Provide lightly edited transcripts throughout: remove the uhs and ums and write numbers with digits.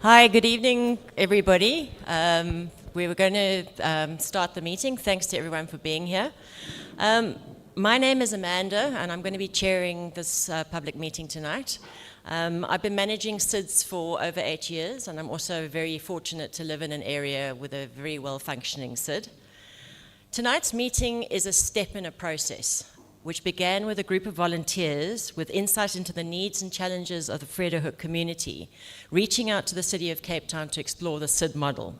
Hi, good evening, everybody. We were going to start the meeting. Thanks to everyone for being here. My name is Amanda, and I'm going to be chairing this public meeting tonight. I've been managing SIDS for over 8 years, and I'm also very fortunate to live in an area with a very well-functioning SID. Tonight's meeting is a step in a process, which began with a group of volunteers with insight into the needs and challenges of the Vredehoek community, reaching out to the City of Cape Town to explore the SID model.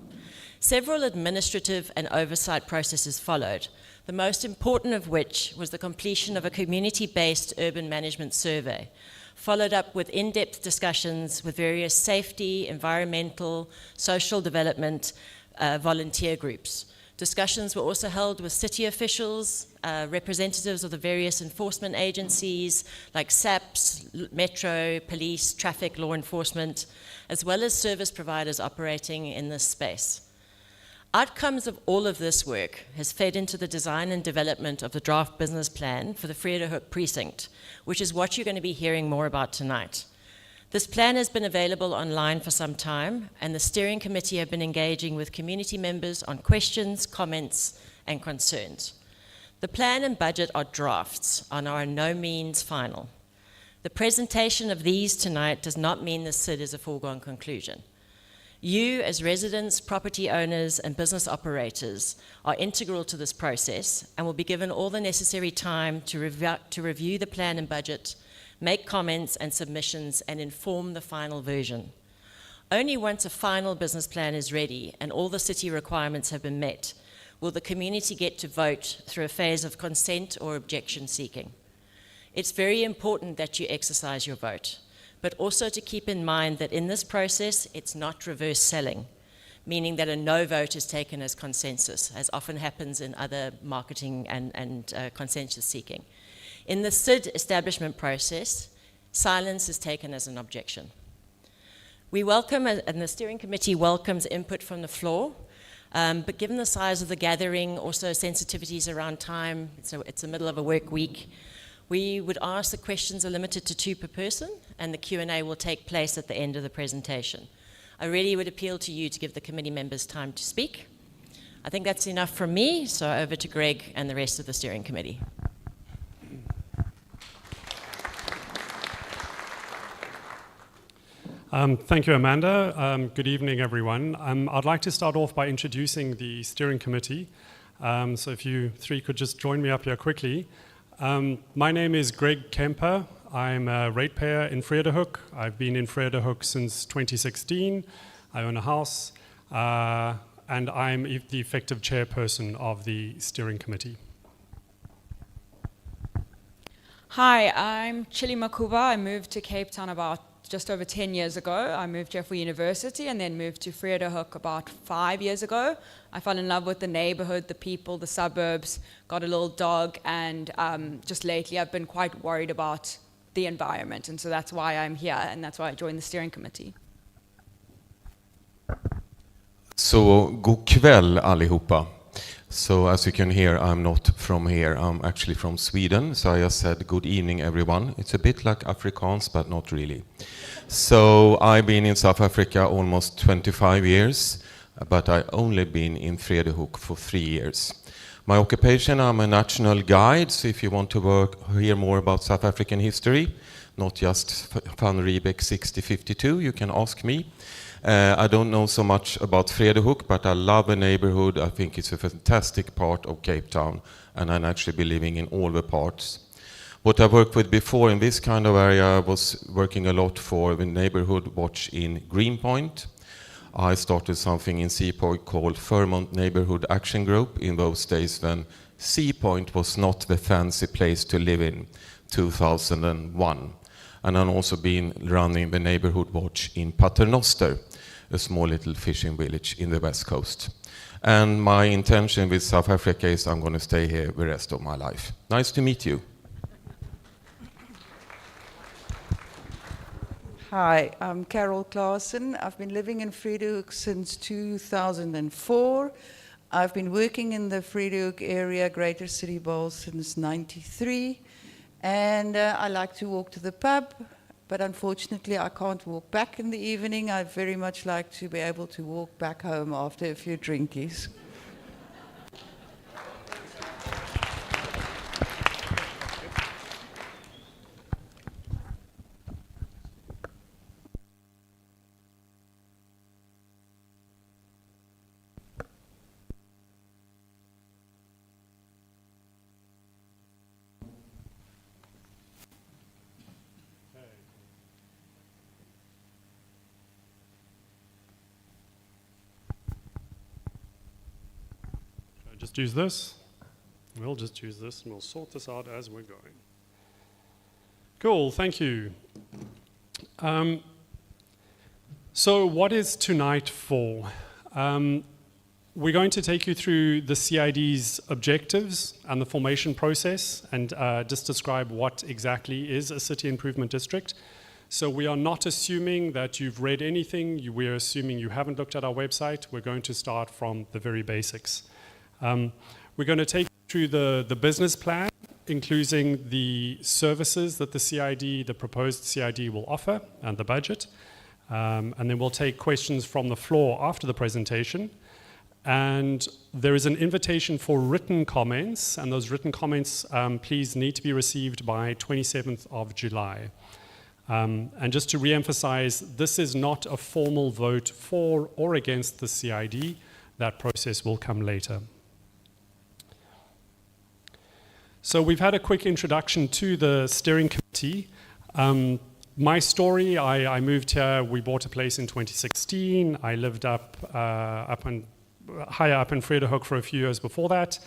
Several administrative and oversight processes followed, the most important of which was the completion of a community-based urban management survey, followed up with in-depth discussions with various safety, environmental, social development volunteer groups. Discussions were also held with city officials, representatives of the various enforcement agencies like SAPS, Metro, police, traffic, law enforcement, as well as service providers operating in this space. Outcomes of all of this work has fed into the design and development of the draft business plan for the Vredehoek precinct, which is what you're going to be hearing more about tonight. This plan has been available online for some time, and the steering committee have been engaging with community members on questions, comments, and concerns. The plan and budget are drafts and are in no means final. The presentation of these tonight does not mean the SID is a foregone conclusion. You, as residents, property owners, and business operators, are integral to this process and will be given all the necessary time to review the plan and budget, make comments and submissions, and inform the final version. Only once a final business plan is ready and all the city requirements have been met will the community get to vote through a phase of consent or objection seeking. It's very important that you exercise your vote, but also to keep in mind that in this process, it's not reverse selling, meaning that a no vote is taken as consensus, as often happens in other marketing and consensus seeking. In the SID establishment process, silence is taken as an objection. We welcome, and the steering committee welcomes input from the floor, but given the size of the gathering, also sensitivities around time, so it's the middle of a work week, we would ask the questions are limited to 2 per person, and the Q&A will take place at the end of the presentation. I really would appeal to you to give the committee members time to speak. I think that's enough from me, so over to Greg and the rest of the steering committee. Thank you, Amanda. Good evening, everyone. I'd like to start off by introducing the steering committee. So if you 3 could just join me up here quickly. My name is Greg Kemper. I'm a ratepayer in Vredehoek. I've been in Vredehoek since 2016. I own a house, and I'm the effective chairperson of the steering committee. Hi, I'm Chili Makuba. I moved to Cape Town about just over 10 years ago. I moved here for university and then moved to Vredehoek about 5 years ago. I fell in love with the neighborhood, the people, the suburbs, got a little dog, and just lately I've been quite worried about the environment, and so that's why I'm here, and that's why I joined the steering committee. Så god kväll allihopa. So as you can hear, I'm not from here. I'm actually from Sweden. So I just said good evening, everyone. It's a bit like Afrikaans, but not really. So I've been in South Africa almost 25 years, but I've only been in Vredehoek for 3 years. My occupation, I'm a national guide. So if you want to hear more about South African history, not just Van Riebeck 6052, you can ask me. I don't know so much about Vredehoek, but I love the neighborhood. I think it's a fantastic part of Cape Town, and I'm actually be living in all the parts. What I worked with before in this kind of area, I was working a lot for the neighborhood watch in Greenpoint. I started something in Seapoint called Fairmont Neighborhood Action Group in those days when Seapoint was not the fancy place to live in, 2001. And I've also been running the neighborhood watch in Paternoster, a small little fishing village in the west coast. And my intention with South Africa is I'm going to stay here the rest of my life. Nice to meet you. Hi, I'm Carol Claassen. I've been living in Vredehoek since 2004. I've been working in the Vredehoek area, Greater City Bowl, since '93. And I like to walk to the pub but unfortunately I can't walk back in the evening. I very much like to be able to walk back home after a few drinkies. Just use this. We'll just use this and we'll sort this out as we're going. Cool, thank you. So what is tonight for? We're going to take you through the CID's objectives and the formation process and just describe what exactly is a city improvement district. So we are not assuming that you've read anything. We're assuming you haven't looked at our website. We're going to start from the very basics. We're going to take you through the business plan, including the services that the CID, the proposed CID will offer, and the budget. And then we'll take questions from the floor after the presentation. And there is an invitation for written comments, and those written comments, please, need to be received by 27th of July. And just to re-emphasize, this is not a formal vote for or against the CID. That process will come later. So we've had a quick introduction to the steering committee. My story, I moved here, we bought a place in 2016. I lived higher up in Vredehoek for a few years before that.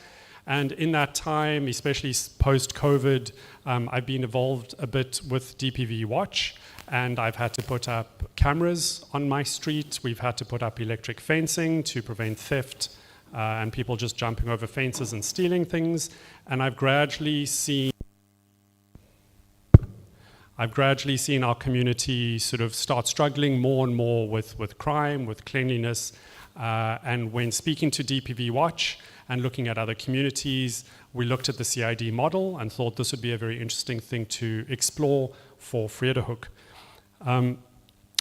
And in that time, especially post-COVID, I've been involved a bit with DPV Watch, and I've had to put up cameras on my street. We've had to put up electric fencing to prevent theft and people just jumping over fences and stealing things. And I've gradually seen our community sort of start struggling more and more with crime, with cleanliness. And when speaking to DPV Watch and looking at other communities, we looked at the CID model and thought this would be a very interesting thing to explore for Vredehoek.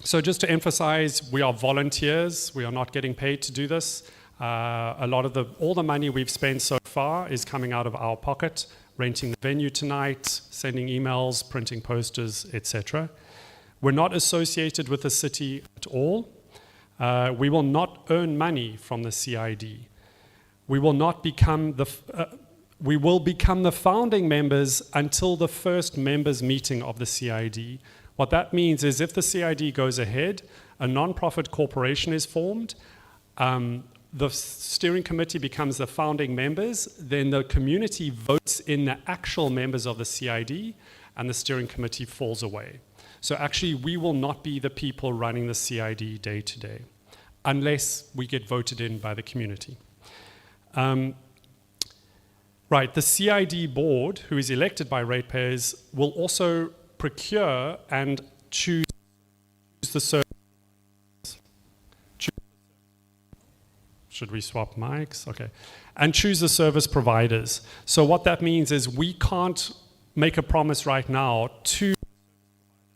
So just to emphasize, we are volunteers. We are not getting paid to do this. All the money we've spent so far is coming out of our pocket, renting the venue tonight, sending emails, printing posters, etc. We're not associated with the city at all. We will not earn money from the CID. We will become the founding members until the first members meeting of the CID. What that means is if the CID goes ahead, a non-profit corporation is formed, the steering committee becomes the founding members, then the community votes in the actual members of the CID, and the steering committee falls away. So actually, we will not be the people running the CID day to day, unless we get voted in by the community. Right, the CID board, who is elected by ratepayers, will also procure and choose the service. Should we swap mics? Okay. And choose the service providers. So what that means is we can't make a promise right now to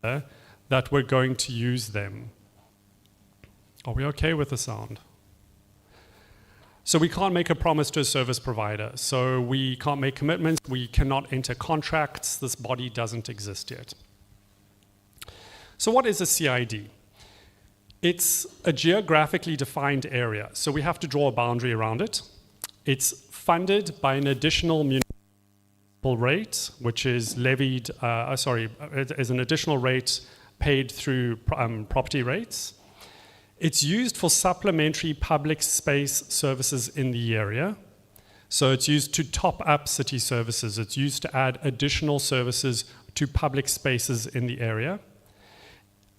that we're going to use them. Are we okay with the sound? So we can't make a promise to a service provider. So we can't make commitments. We cannot enter contracts. This body doesn't exist yet. So what is a CID? It's a geographically defined area, so we have to draw a boundary around it. It's funded by an additional municipal rate, which is levied, is an additional rate paid through property rates. It's used for supplementary public space services in the area. So it's used to top up city services. It's used to add additional services to public spaces in the area.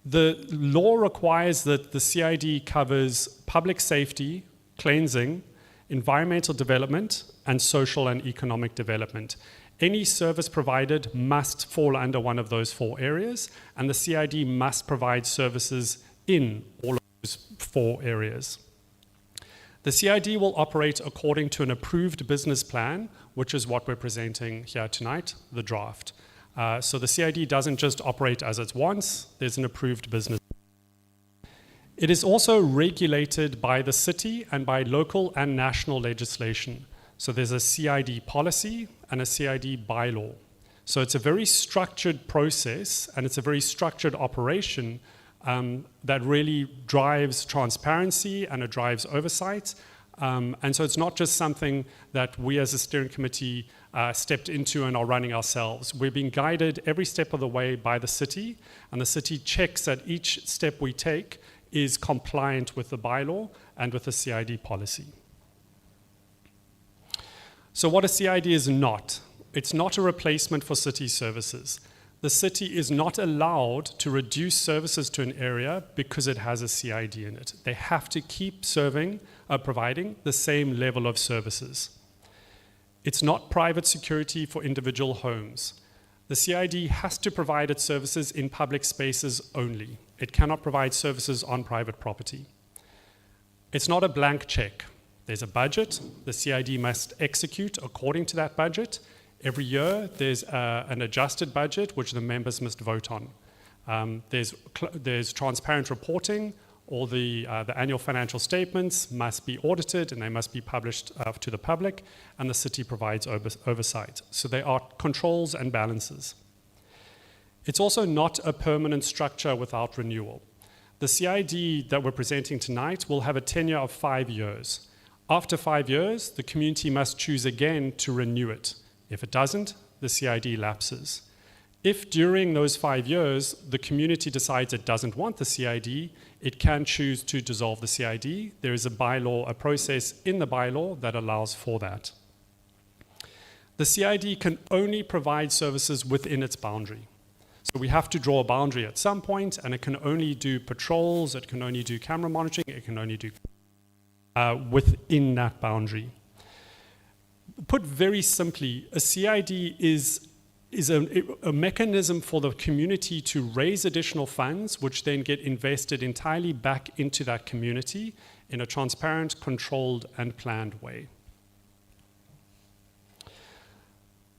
The law requires that the CID covers public safety, cleansing, environmental development, and social and economic development. Any service provided must fall under one of those four areas, and the CID must provide services in all of those four areas. The CID will operate according to an approved business plan, which is what we're presenting here tonight, the draft. So the CID doesn't just operate as it wants, there's an approved business. It is also regulated by the city and by local and national legislation. So there's a CID policy and a CID bylaw. So it's a very structured process and it's a very structured operation that really drives transparency and it drives oversight. And so it's not just something that we as a steering committee stepped into and are running ourselves. We're being guided every step of the way by the city, and the city checks that each step we take is compliant with the bylaw and with the CID policy. So what a CID is not, it's not a replacement for city services. The city is not allowed to reduce services to an area because it has a CID in it. They have to keep providing the same level of services. It's not private security for individual homes. The CID has to provide its services in public spaces only. It cannot provide services on private property. It's not a blank check. There's a budget. The CID must execute according to that budget. Every year, there's an adjusted budget, which the members must vote on. There's transparent reporting. All the annual financial statements must be audited, and they must be published to the public, and the city provides oversight. So they are controls and balances. It's also not a permanent structure without renewal. The CID that we're presenting tonight will have a tenure of 5 years. After 5 years, the community must choose again to renew it. If it doesn't, the CID lapses. If during those 5 years, the community decides it doesn't want the CID, it can choose to dissolve the CID. There is a bylaw, a process in the bylaw that allows for that. The CID can only provide services within its boundary. So we have to draw a boundary at some point, and it can only do patrols, it can only do camera monitoring, it can only do within that boundary. Put very simply, a CID is a mechanism for the community to raise additional funds, which then get invested entirely back into that community in a transparent, controlled, and planned way.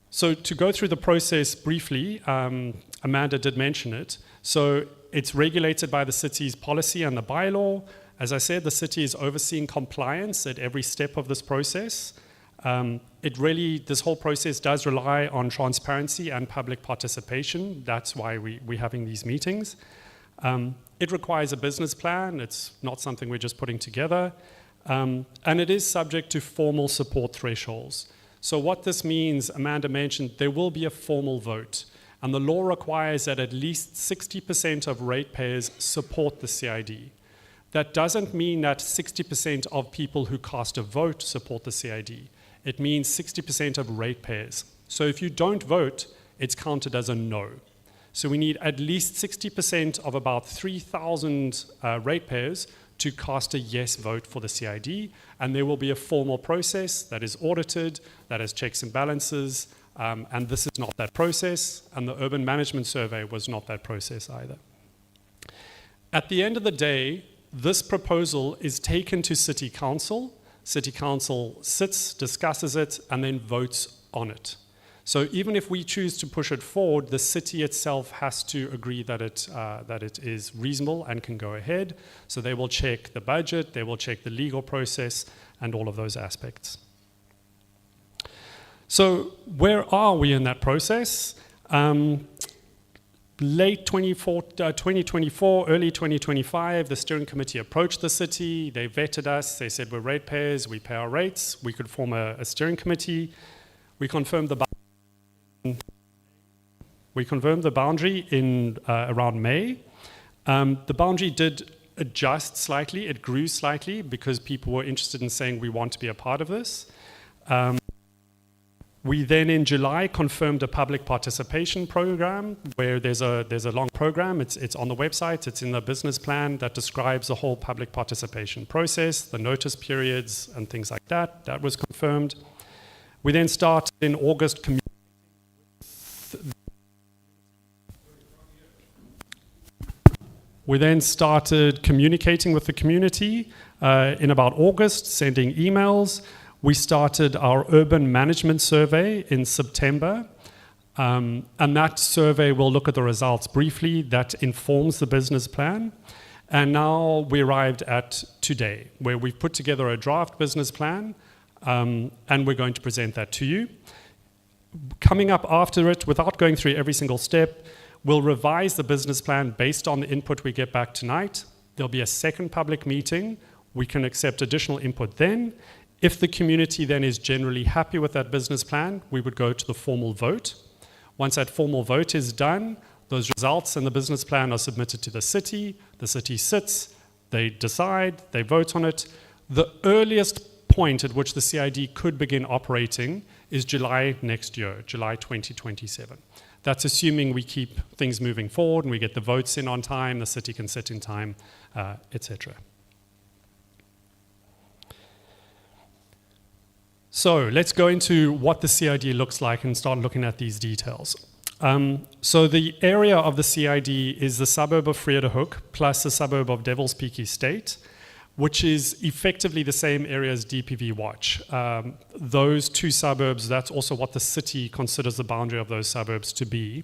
So to go through the process briefly, Amanda did mention it. So it's regulated by the city's policy and the bylaw. As I said, the city is overseeing compliance at every step of this process. This whole process does rely on transparency and public participation. That's why we're having these meetings. It requires a business plan. It's not something we're just putting together. And it is subject to formal support thresholds. So what this means, Amanda mentioned, there will be a formal vote. And the law requires that at least 60% of ratepayers support the CID. That doesn't mean that 60% of people who cast a vote support the CID. It means 60% of ratepayers. So if you don't vote, it's counted as a no. So we need at least 60% of about 3,000 ratepayers to cast a yes vote for the CID, and there will be a formal process that is audited, that has checks and balances, and this is not that process, and the urban management survey was not that process either. At the end of the day, this proposal is taken to City Council. City Council sits, discusses it, and then votes on it. So even if we choose to push it forward, the city itself has to agree that it is reasonable and can go ahead. So they will check the budget, they will check the legal process, and all of those aspects. So where are we in that process? Late 2024, early 2025, the steering committee approached the city. They vetted us. They said we're ratepayers, we pay our rates. We could form a steering committee. We confirmed the boundary in around May. The boundary did adjust slightly. It grew slightly because people were interested in saying we want to be a part of this. We then in July confirmed a public participation program where there's a long program. It's on the website. It's in the business plan that describes the whole public participation process, the notice periods and things like that. That was confirmed. We then started in August communicating with the community in about August, sending emails. We started our urban management survey in September. And that survey will look at the results briefly. That informs the business plan. And now we arrived at today, where we've put together a draft business plan, and we're going to present that to you. Coming up after it, without going through every single step, we'll revise the business plan based on the input we get back tonight. There'll be a second public meeting. We can accept additional input then. If the community then is generally happy with that business plan, we would go to the formal vote. Once that formal vote is done, those results and the business plan are submitted to the city sits, they decide, they vote on it. The earliest point at which the CID could begin operating is July next year, July 2027. That's assuming we keep things moving forward and we get the votes in on time, the city can sit in time, etc. So let's go into what the CID looks like and start looking at these details. So the area of the CID is the suburb of Vredehoek plus the suburb of Devil's Peak Estate, which is effectively the same area as DPV Watch. Those two suburbs, that's also what the city considers the boundary of those suburbs to be.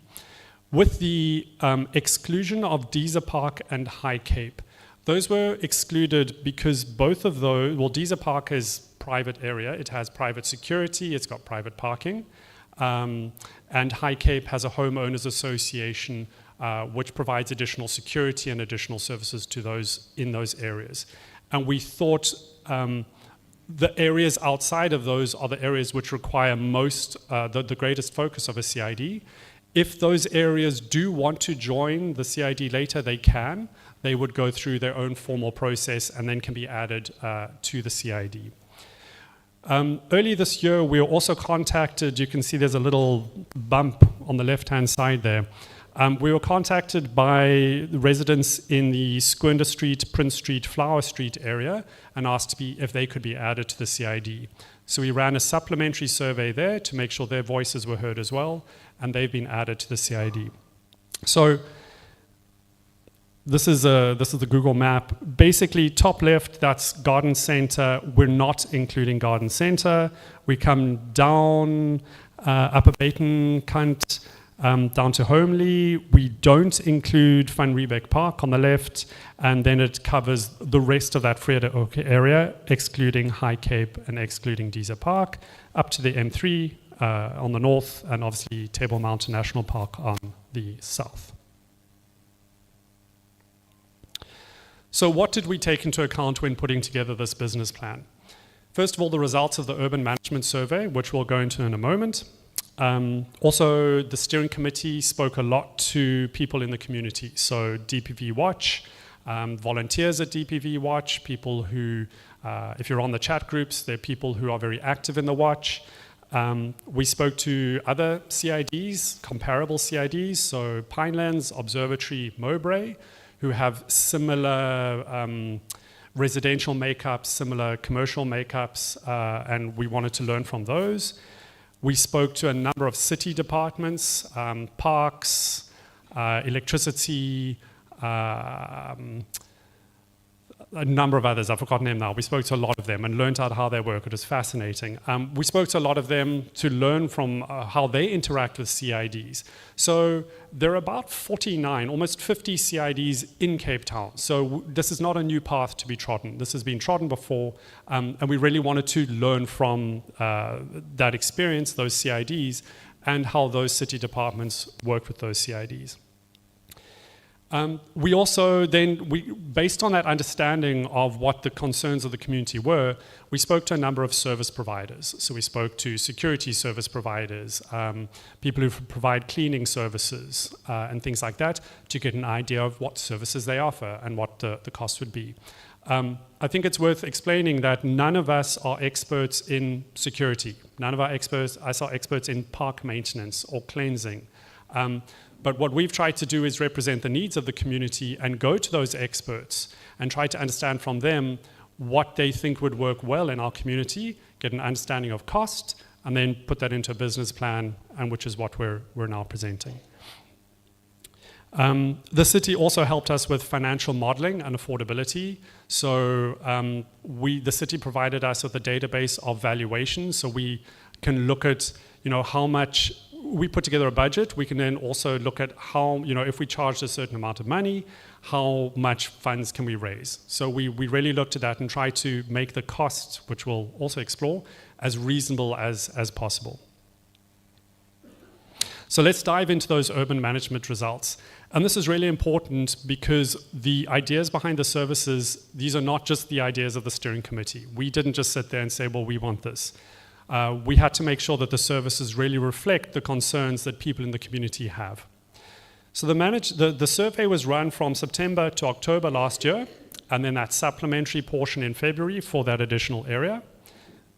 With the exclusion of Deezer Park and High Cape, those were excluded because both of those, well, Deezer Park is private area, it has private security, it's got private parking, and High Cape has a homeowners association which provides additional security and additional services to those in those areas. And we thought the areas outside of those are the areas which require most, the greatest focus of a CID. If those areas do want to join the CID later, they can. They would go through their own formal process and then can be added to the CID. Early this year, we were also contacted. You can see there's a little bump on the left-hand side there. We were contacted by residents in the Squander Street, Prince Street, Flower Street area and asked if they could be added to the CID. So we ran a supplementary survey there to make sure their voices were heard as well, and they've been added to the CID. So this is the Google map. Basically, top left, that's Garden Center. We're not including Garden Center. We come down Upper Baton, Kant, down to Homely. We don't include Van Riebeck Park on the left, and then it covers the rest of that Vredehoek area, excluding High Cape and excluding Deezer Park, up to the M3 on the north, and obviously Table Mountain National Park on the south. So what did we take into account when putting together this business plan? First of all, the results of the Urban Management Survey, which we'll go into in a moment. Also, the steering committee spoke a lot to people in the community. So DPV Watch, volunteers at DPV Watch, people who, if you're on the chat groups, they're people who are very active in the watch. We spoke to other CIDs, comparable CIDs, so Pinelands, Observatory, Mowbray, who have similar residential makeups, similar commercial makeups, and we wanted to learn from those. We spoke to a number of city departments, parks, electricity, a number of others, I've forgotten them now. We spoke to a lot of them and learned out how they work. It was fascinating. We spoke to a lot of them to learn from how they interact with CIDs. So there are about 49, almost 50 CIDs in Cape Town. So this is not a new path to be trodden. This has been trodden before, and we really wanted to learn from that experience, those CIDs, and how those city departments work with those CIDs. We also then, based on that understanding of what the concerns of the community were, we spoke to a number of service providers. So we spoke to security service providers, people who provide cleaning services and things like that, to get an idea of what services they offer and what the cost would be. I think it's worth explaining that none of us are experts in security. None of us are experts in park maintenance or cleansing. But what we've tried to do is represent the needs of the community and go to those experts and try to understand from them what they think would work well in our community, get an understanding of cost, and then put that into a business plan, and which is what we're now presenting. The city also helped us with financial modeling and affordability. So the city provided us with a database of valuations, so we can look at how much we put together a budget, we can then also look at how, if we charged a certain amount of money, how much funds can we raise. So we really looked at that and tried to make the cost, which we'll also explore, as reasonable as possible. So let's dive into those urban management results. And this is really important because the ideas behind the services, these are not just the ideas of the steering committee. We didn't just sit there and say, well, we want this. We had to make sure that the services really reflect the concerns that people in the community have. So the survey was run from September to October last year, and then that supplementary portion in February for that additional area.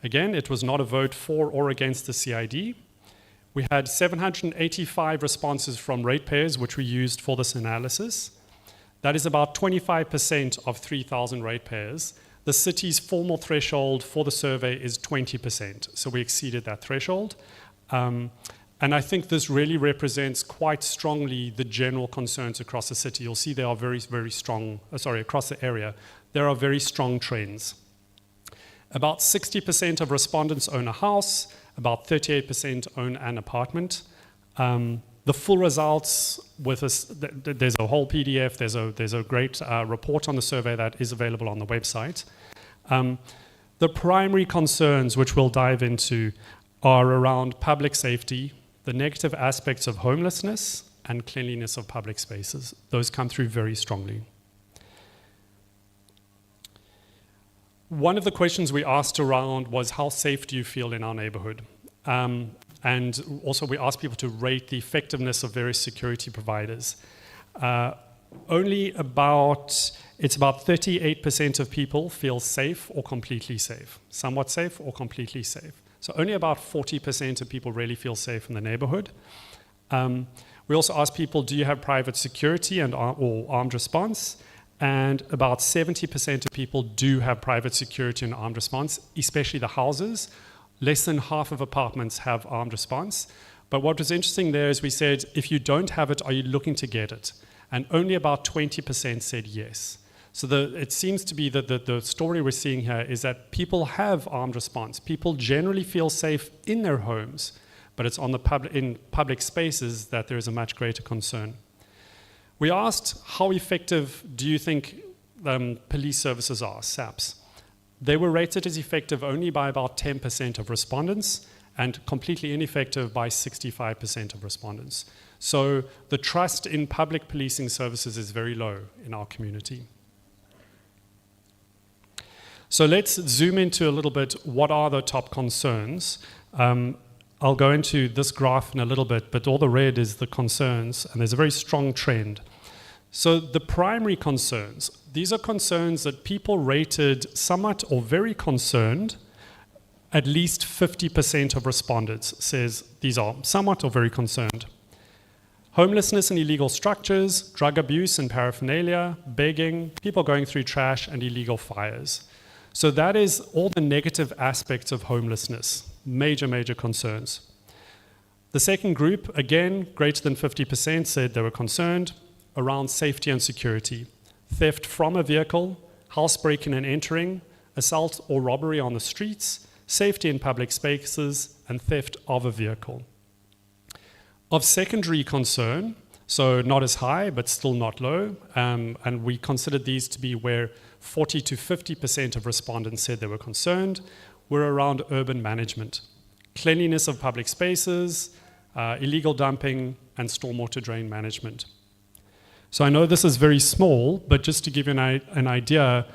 Again, it was not a vote for or against the CID. We had 785 responses from ratepayers, which we used for this analysis. That is about 25% of 3,000 ratepayers. The city's formal threshold for the survey is 20%, so we exceeded that threshold. And I think this really represents quite strongly the general concerns across the city. You'll see they are very, very strong, across the area. There are very strong trends. About 60% of respondents own a house, about 38% own an apartment. The full results with us, there's a whole PDF, there's a great report on the survey that is available on the website. The primary concerns, which we'll dive into, are around public safety, the negative aspects of homelessness, and cleanliness of public spaces. Those come through very strongly. One of the questions we asked around was, how safe do you feel in our neighborhood? And also we asked people to rate the effectiveness of various security providers. It's about 38% of people feel safe or completely safe, somewhat safe or completely safe. So only about 40% of people really feel safe in the neighborhood. We also asked people, do you have private security or armed response? And about 70% of people do have private security and armed response, especially the houses. Less than half of apartments have armed response. But what was interesting there is we said, if you don't have it, are you looking to get it? And only about 20% said yes. So it seems to be that the story we're seeing here is that people have armed response. People generally feel safe in their homes, but it's in public spaces that there is a much greater concern. We asked, how effective do you think police services are, SAPs? They were rated as effective only by about 10% of respondents and completely ineffective by 65% of respondents. So the trust in public policing services is very low in our community. So let's zoom into a little bit, what are the top concerns? I'll go into this graph in a little bit, but all the red is the concerns, and there's a very strong trend. So the primary concerns, these are concerns that people rated somewhat or very concerned. At least 50% of respondents says these are somewhat or very concerned. Homelessness and illegal structures, drug abuse and paraphernalia, begging, people going through trash, and illegal fires. So that is all the negative aspects of homelessness, major, major concerns. The second group, again, greater than 50% said they were concerned around safety and security. Theft from a vehicle, house breaking and entering, assault or robbery on the streets, safety in public spaces, and theft of a vehicle. Of secondary concern, so not as high, but still not low, and we considered these to be where 40 to 50% of respondents said they were concerned, were around urban management, cleanliness of public spaces, illegal dumping, and stormwater drain management. So I know this is very small, but just to give you an idea,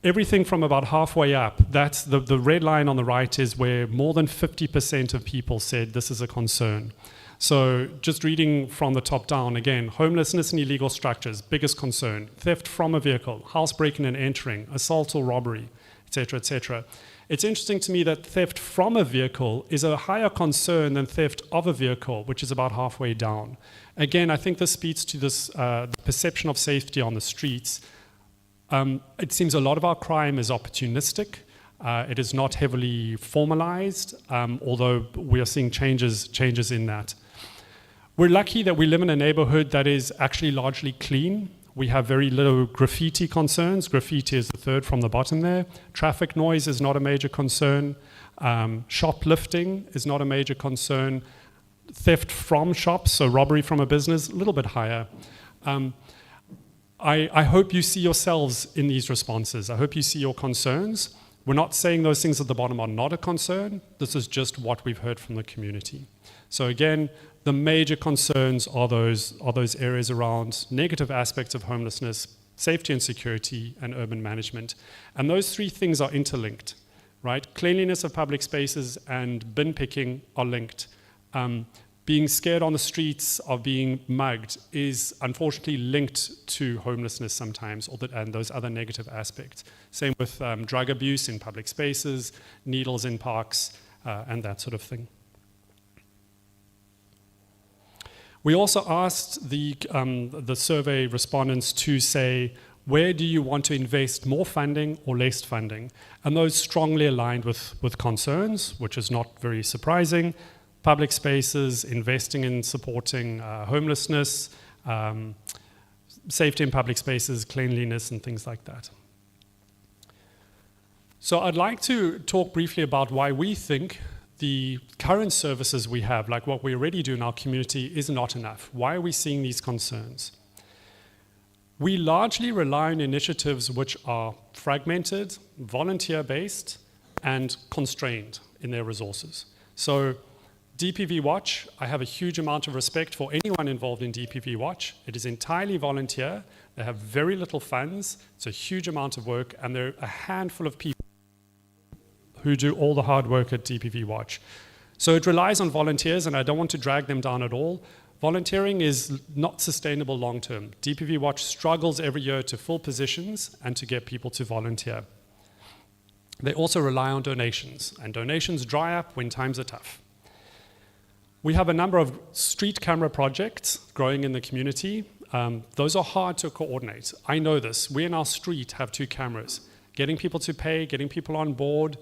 everything from about halfway up, that's the red line on the right is where more than 50% of people said this is a concern. So just reading from the top down, again, homelessness and illegal structures, biggest concern. Theft from a vehicle, house breaking and entering, assault or robbery, etc., etc. It's interesting to me that theft from a vehicle is a higher concern than theft of a vehicle, which is about halfway down. Again, I think this speaks to this perception of safety on the streets. It seems a lot of our crime is opportunistic. It is not heavily formalized, although we are seeing changes in that. We're lucky that we live in a neighborhood that is actually largely clean. We have very little graffiti concerns. Graffiti is the third from the bottom there. Traffic noise is not a major concern. Shoplifting is not a major concern. theft from shops, so robbery from a business, a little bit higher. I hope you see yourselves in these responses. I hope you see your concerns. We're not saying those things at the bottom are not a concern. This is just what we've heard from the community. So again, the major concerns are those areas around negative aspects of homelessness, safety and security, and urban management. And those three things are interlinked, right? Cleanliness of public spaces and bin picking are linked. Being scared on the streets of being mugged is unfortunately linked to homelessness sometimes, and those other negative aspects. Same with drug abuse in public spaces, needles in parks, and that sort of thing. We also asked the survey respondents to say, where do you want to invest more funding or less funding? And those strongly aligned with concerns, which is not very surprising. Public spaces, investing in supporting homelessness, safety in public spaces, cleanliness, and things like that. So I'd like to talk briefly about why we think the current services we have, like what we already do in our community, is not enough. Why are we seeing these concerns? We largely rely on initiatives which are fragmented, volunteer-based, and constrained in their resources. So DPV Watch, I have a huge amount of respect for anyone involved in DPV Watch. It is entirely volunteer. They have very little funds. It's a huge amount of work, and there are a handful of people who do all the hard work at DPV Watch. So it relies on volunteers, and I don't want to drag them down at all. Volunteering is not sustainable long term. DPV Watch struggles every year to fill positions and to get people to volunteer. They also rely on donations, and donations dry up when times are tough. We have a number of street camera projects growing in the community. Those are hard to coordinate. I know this. We in our street have 2 cameras. Getting people to pay, getting people on board,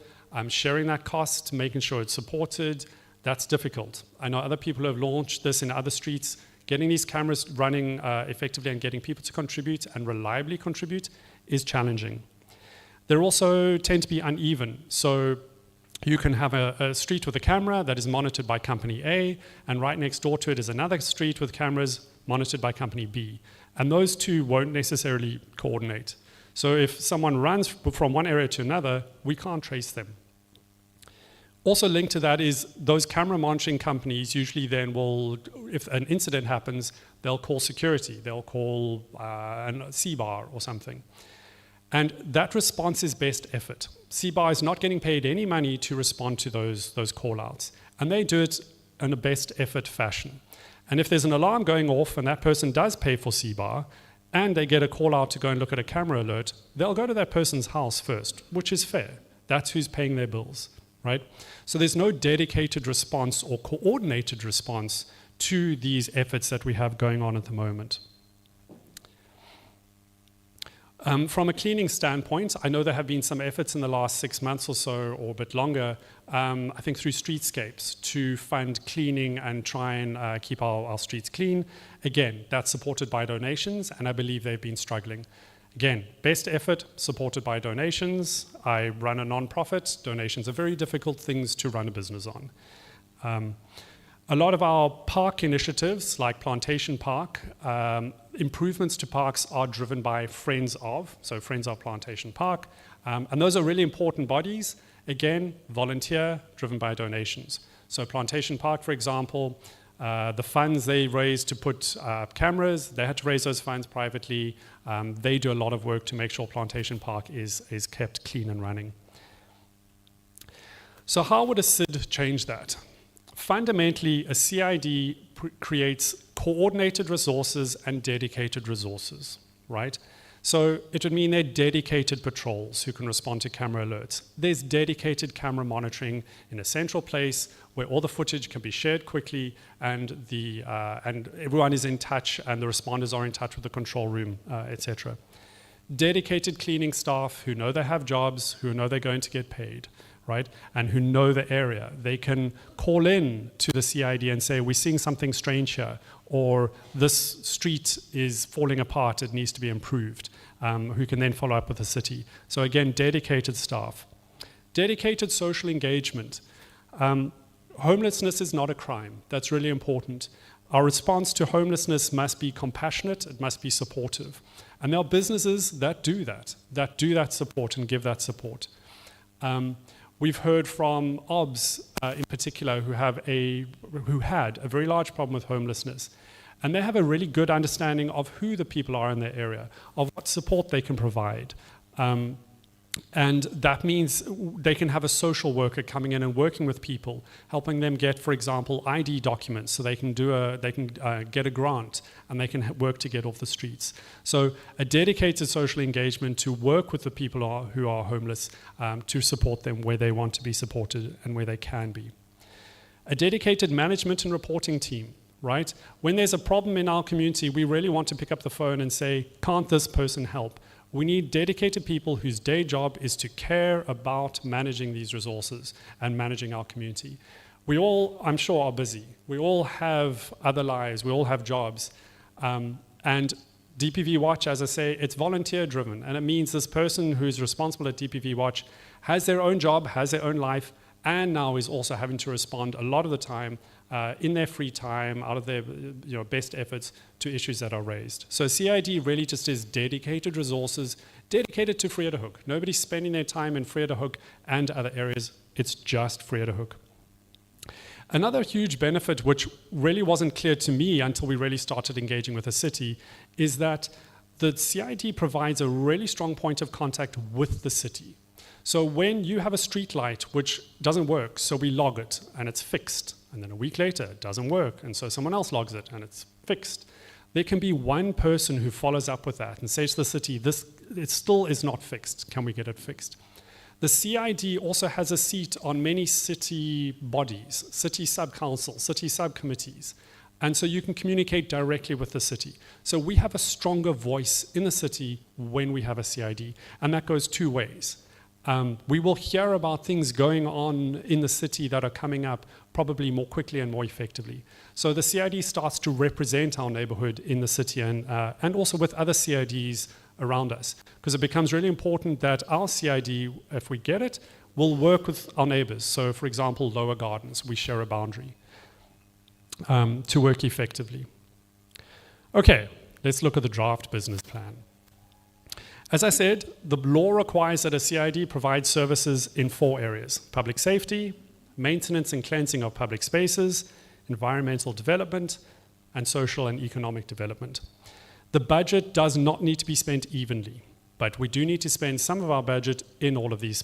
sharing that cost, making sure it's supported, that's difficult. I know other people have launched this in other streets. Getting these cameras running effectively and getting people to contribute and reliably contribute is challenging. They also tend to be uneven. So you can have a street with a camera that is monitored by company A, and right next door to it is another street with cameras monitored by company B. And those two won't necessarily coordinate. So if someone runs from one area to another, we can't trace them. Also linked to that is those camera monitoring companies usually then will, if an incident happens, they'll call security, they'll call a C-bar or something. And that response is best effort. C-bar is not getting paid any money to respond to those call-outs. And they do it in a best effort fashion. And if there's an alarm going off and that person does pay for C-bar, and they get a call-out to go and look at a camera alert, they'll go to that person's house first, which is fair. That's who's paying their bills, right? So there's no dedicated response or coordinated response to these efforts that we have going on at the moment. From a cleaning standpoint, I know there have been some efforts in the last 6 months or so, or a bit longer, I think through streetscapes, to fund cleaning and try and keep our streets clean. Again, that's supported by donations, and I believe they've been struggling. Again, best effort, supported by donations. I run a non-profit. Donations are very difficult things to run a business on. A lot of our park initiatives, like Plantation Park, improvements to parks are driven by Friends of, so Friends of Plantation Park. And those are really important bodies. Again, volunteer, driven by donations. So Plantation Park, for example, the funds they raised to put cameras, they had to raise those funds privately. They do a lot of work to make sure Plantation Park is kept clean and running. So how would a SID change that? Fundamentally, a CID creates coordinated resources and dedicated resources, right? So it would mean they're dedicated patrols who can respond to camera alerts. There's dedicated camera monitoring in a central place where all the footage can be shared quickly, and everyone is in touch, and the responders are in touch with the control room, etc. Dedicated cleaning staff who know they have jobs, who know they're going to get paid, right? And who know the area. They can call in to the CID and say, we're seeing something strange here, or this street is falling apart, it needs to be improved, who can then follow up with the city. So again, dedicated staff. Dedicated social engagement. homelessness is not a crime. That's really important. Our response to homelessness must be compassionate, it must be supportive. And there are businesses that do that support and give that support. We've heard from OBS in particular who had a very large problem with homelessness. And they have a really good understanding of who the people are in their area, of what support they can provide. And that means they can have a social worker coming in and working with people, helping them get, for example, ID documents so they can get a grant and they can work to get off the streets. So a dedicated social engagement to work with the people who are homeless, to support them where they want to be supported and where they can be. A dedicated management and reporting team. Right? When there's a problem in our community, we really want to pick up the phone and say, can't this person help? We need dedicated people whose day job is to care about managing these resources and managing our community. We all, I'm sure, are busy. We all have other lives. We all have jobs. And DPV Watch, as I say, it's volunteer driven. And it means this person who's responsible at DPV Watch has their own job, has their own life, and now is also having to respond a lot of the time in their free time, out of their best efforts to issues that are raised. So CID really just is dedicated resources, dedicated to Vredehoek. Nobody's spending their time in Vredehoek and other areas. It's just Vredehoek. Another huge benefit, which really wasn't clear to me until we really started engaging with the city, is that the CID provides a really strong point of contact with the city. So when you have a street light which doesn't work, so we log it and it's fixed, and then a week later it doesn't work, and so someone else logs it and it's fixed. There can be one person who follows up with that and says to the city, it still is not fixed, can we get it fixed? The CID also has a seat on many city bodies, city sub-councils, city subcommittees, and so you can communicate directly with the city. So we have a stronger voice in the city when we have a CID, and that goes two ways. We will hear about things going on in the city that are coming up probably more quickly and more effectively. So the CID starts to represent our neighborhood in the city and also with other CIDs around us, because it becomes really important that our CID, if we get it, will work with our neighbors. So for example, Lower Gardens, we share a boundary to work effectively. Okay, let's look at the draft business plan. As I said, the law requires that a CID provides services in 4 areas: public safety, maintenance and cleansing of public spaces, environmental development, and social and economic development. The budget does not need to be spent evenly, but we do need to spend some of our budget in all of these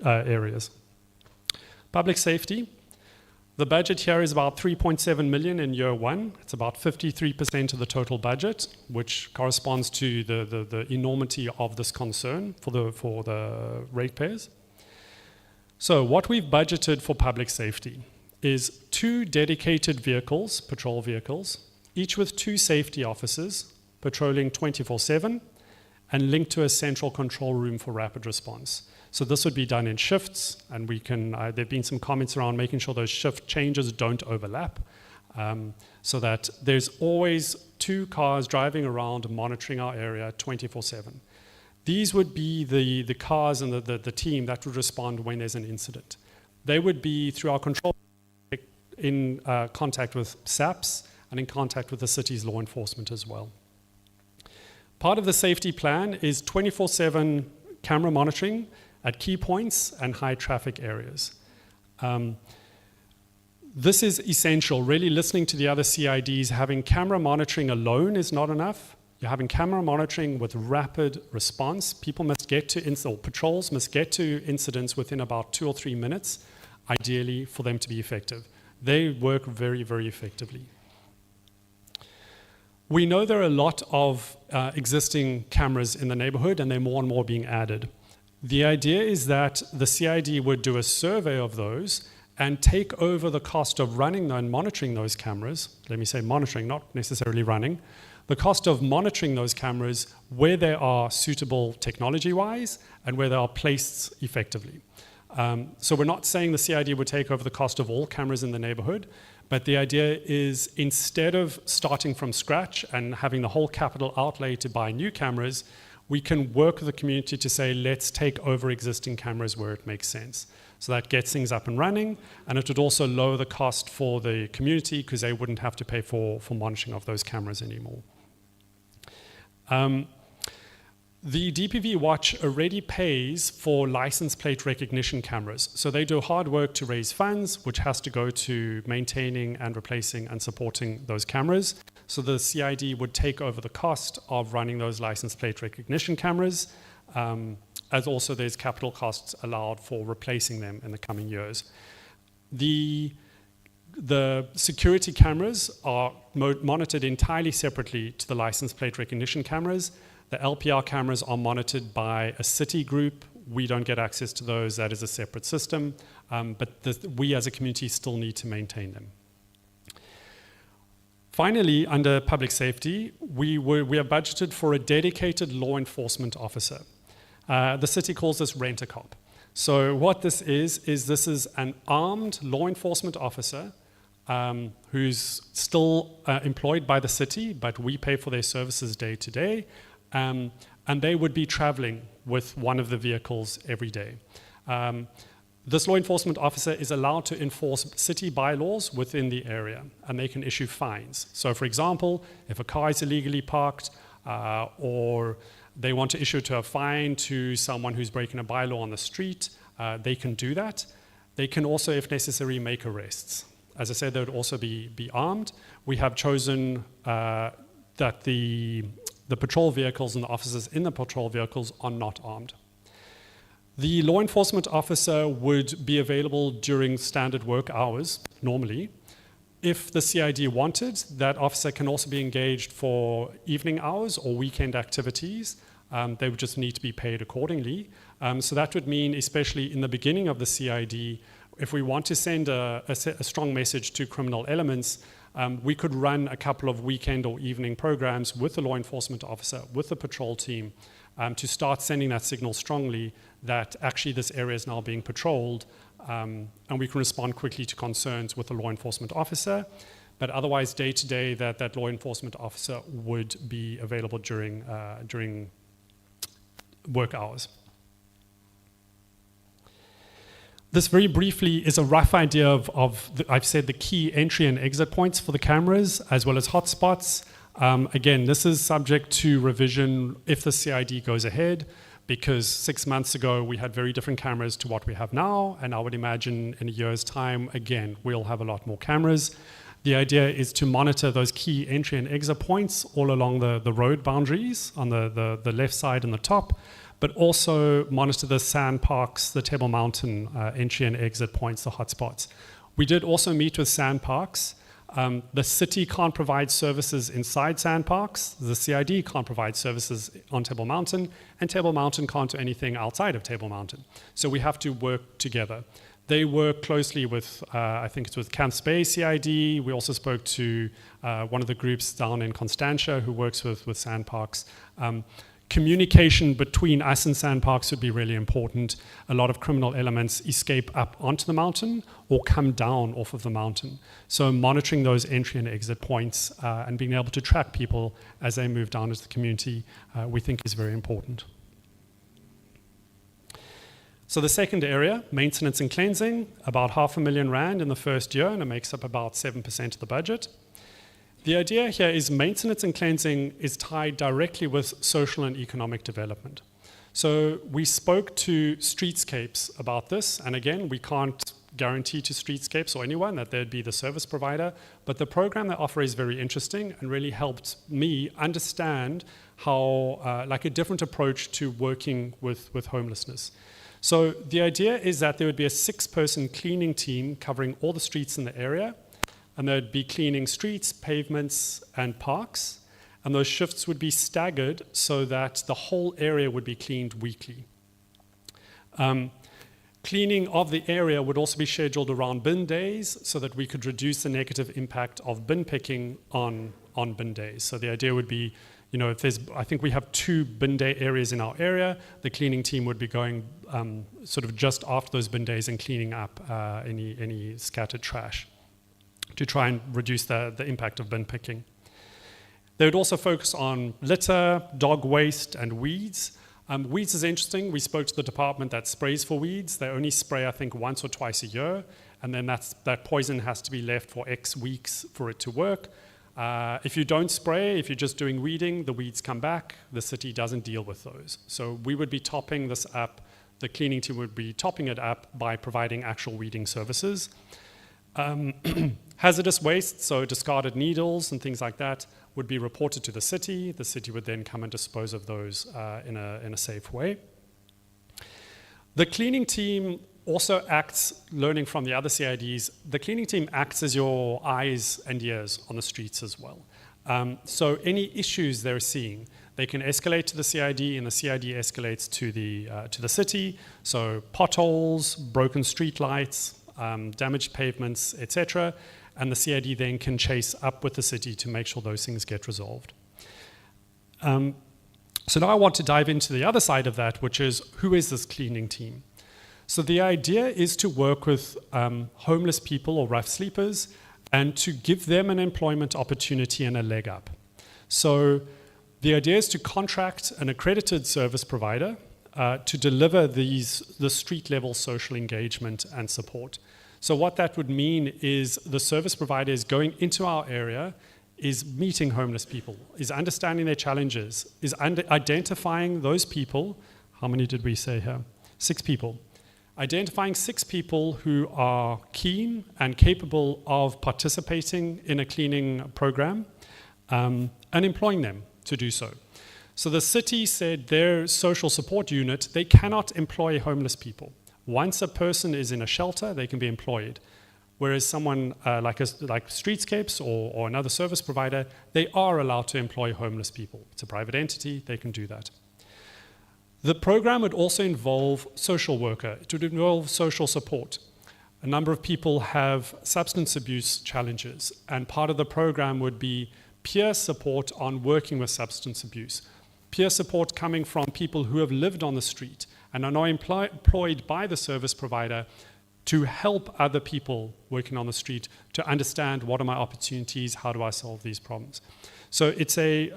areas. Public safety. The budget here is about 3.7 million in year 1. It's about 53% of the total budget, which corresponds to the enormity of this concern for the ratepayers. So what we've budgeted for public safety is 2 dedicated vehicles, patrol vehicles, each with 2 safety officers patrolling 24/7 and linked to a central control room for rapid response. So this would be done in shifts, and we can, there have been some comments around making sure those shift changes don't overlap, so that there's always 2 cars driving around monitoring our area 24/7. These would be the cars and the team that would respond when there's an incident. They would be, through our control, in contact with SAPs and in contact with the city's law enforcement as well. Part of the safety plan is 24/7 camera monitoring at key points and high traffic areas. This is essential, really listening to the other CIDs. Having camera monitoring alone is not enough. You're having camera monitoring with rapid response. People must get to, patrols must get to incidents within about 2 or 3 minutes, ideally, for them to be effective. They work very, very effectively. We know there are a lot of existing cameras in the neighborhood, and there are more and more being added. The idea is that the CID would do a survey of those and take over the cost of running and monitoring those cameras. Let me say monitoring, not necessarily running. The cost of monitoring those cameras where they are suitable technology-wise and where they are placed effectively. So we're not saying the CID would take over the cost of all cameras in the neighborhood, but the idea is, instead of starting from scratch and having the whole capital outlay to buy new cameras, we can work with the community to say, let's take over existing cameras where it makes sense. So that gets things up and running, and it would also lower the cost for the community because they wouldn't have to pay for monitoring of those cameras anymore. The DPV Watch already pays for license plate recognition cameras. So they do hard work to raise funds, which has to go to maintaining and replacing and supporting those cameras. So the CID would take over the cost of running those license plate recognition cameras, as also there's capital costs allowed for replacing them in the coming years. The security cameras are monitored entirely separately to the license plate recognition cameras. The LPR cameras are monitored by a city group. We don't get access to those. That is a separate system. But we as a community still need to maintain them. Finally, under public safety, we are budgeted for a dedicated law enforcement officer. The city calls this Rent-A-Cop. So what this is an armed law enforcement officer who's still employed by the city, but we pay for their services day to day. And they would be traveling with one of the vehicles every day. This law enforcement officer is allowed to enforce city bylaws within the area, and they can issue fines. So for example, if a car is illegally parked, or they want to issue a fine to someone who's breaking a bylaw on the street, they can do that. They can also, if necessary, make arrests. As I said, they would also be armed. We have chosen that the patrol vehicles and the officers in the patrol vehicles are not armed. The law enforcement officer would be available during standard work hours, normally. If the CID wanted, that officer can also be engaged for evening hours or weekend activities. They would just need to be paid accordingly. So that would mean, especially in the beginning of the CID, if we want to send a strong message to criminal elements, we could run a couple of weekend or evening programs with the law enforcement officer, with the patrol team, to start sending that signal strongly that actually this area is now being patrolled, and we can respond quickly to concerns with the law enforcement officer. But otherwise, day to day, that law enforcement officer would be available during work hours. This very briefly is a rough idea of I've said the key entry and exit points for the cameras, as well as hotspots. Again, this is subject to revision if the CID goes ahead, because 6 months ago we had very different cameras to what we have now, and I would imagine in a year's time, again, we'll have a lot more cameras. The idea is to monitor those key entry and exit points all along the road boundaries on the left side and the top, but also monitor the sand parks, the Table Mountain entry and exit points, the hotspots. We did also meet with sand parks. The city can't provide services inside sand parks. The CID can't provide services on Table Mountain, and Table Mountain can't do anything outside of Table Mountain. So we have to work together. They work closely with, I think it's with Camps Bay CID. We also spoke to one of the groups down in Constantia who works with sand parks. Communication between us and sand parks would be really important. A lot of criminal elements escape up onto the mountain or come down off of the mountain. So monitoring those entry and exit points and being able to track people as they move down into the community, we think is very important. So the second area, maintenance and cleansing, about R500,000 in the first year, and it makes up about 7% of the budget. The idea here is maintenance and cleansing is tied directly with social and economic development. So we spoke to Streetscapes about this, and again, we can't guarantee to Streetscapes or anyone that they'd be the service provider, but the program they offer is very interesting and really helped me understand how, like a different approach to working with homelessness. So the idea is that there would be a 6-person cleaning team covering all the streets in the area, and they'd be cleaning streets, pavements, and parks. And those shifts would be staggered so that the whole area would be cleaned weekly. Cleaning of the area would also be scheduled around bin days so that we could reduce the negative impact of bin picking on bin days. So the idea would be, you know, if there's, I think we have 2 bin day areas in our area, the cleaning team would be going sort of just after those bin days and cleaning up any scattered trash to try and reduce the impact of bin picking. They would also focus on litter, dog waste, and weeds. Weeds is interesting. We spoke to the department that sprays for weeds. They only spray, I think, once or twice a year, and then that poison has to be left for X weeks for it to work. If you don't spray, if you're just doing weeding, the weeds come back. The city doesn't deal with those. So we would be topping this up. The cleaning team would be topping it up by providing actual weeding services. Hazardous waste, so discarded needles and things like that, would be reported to the city. The city would then come and dispose of those in a safe way. The cleaning team also acts, learning from the other CIDs, the cleaning team acts as your eyes and ears on the streets as well. So any issues they're seeing, they can escalate to the CID, and the CID escalates to the city. So potholes, broken street lights, damaged pavements, etc. And the CID then can chase up with the city to make sure those things get resolved. So now I want to dive into the other side of that, which is, who is this cleaning team? So the idea is to work with homeless people or rough sleepers and to give them an employment opportunity and a leg up. So the idea is to contract an accredited service provider to deliver the street level social engagement and support. So what that would mean is the service provider is going into our area, is meeting homeless people, is understanding their challenges, is identifying those people. How many did we say here? 6 people. Identifying 6 people who are keen and capable of participating in a cleaning program and employing them to do so. So the city said their social support unit, they cannot employ homeless people. Once a person is in a shelter, they can be employed. Whereas someone like Streetscapes or another service provider, they are allowed to employ homeless people. It's a private entity, they can do that. The program would also involve social worker. It would involve social support. A number of people have substance abuse challenges, and part of the program would be peer support on working with substance abuse. Peer support coming from people who have lived on the street and are now employed by the service provider to help other people working on the street to understand what are my opportunities, how do I solve these problems. So it's a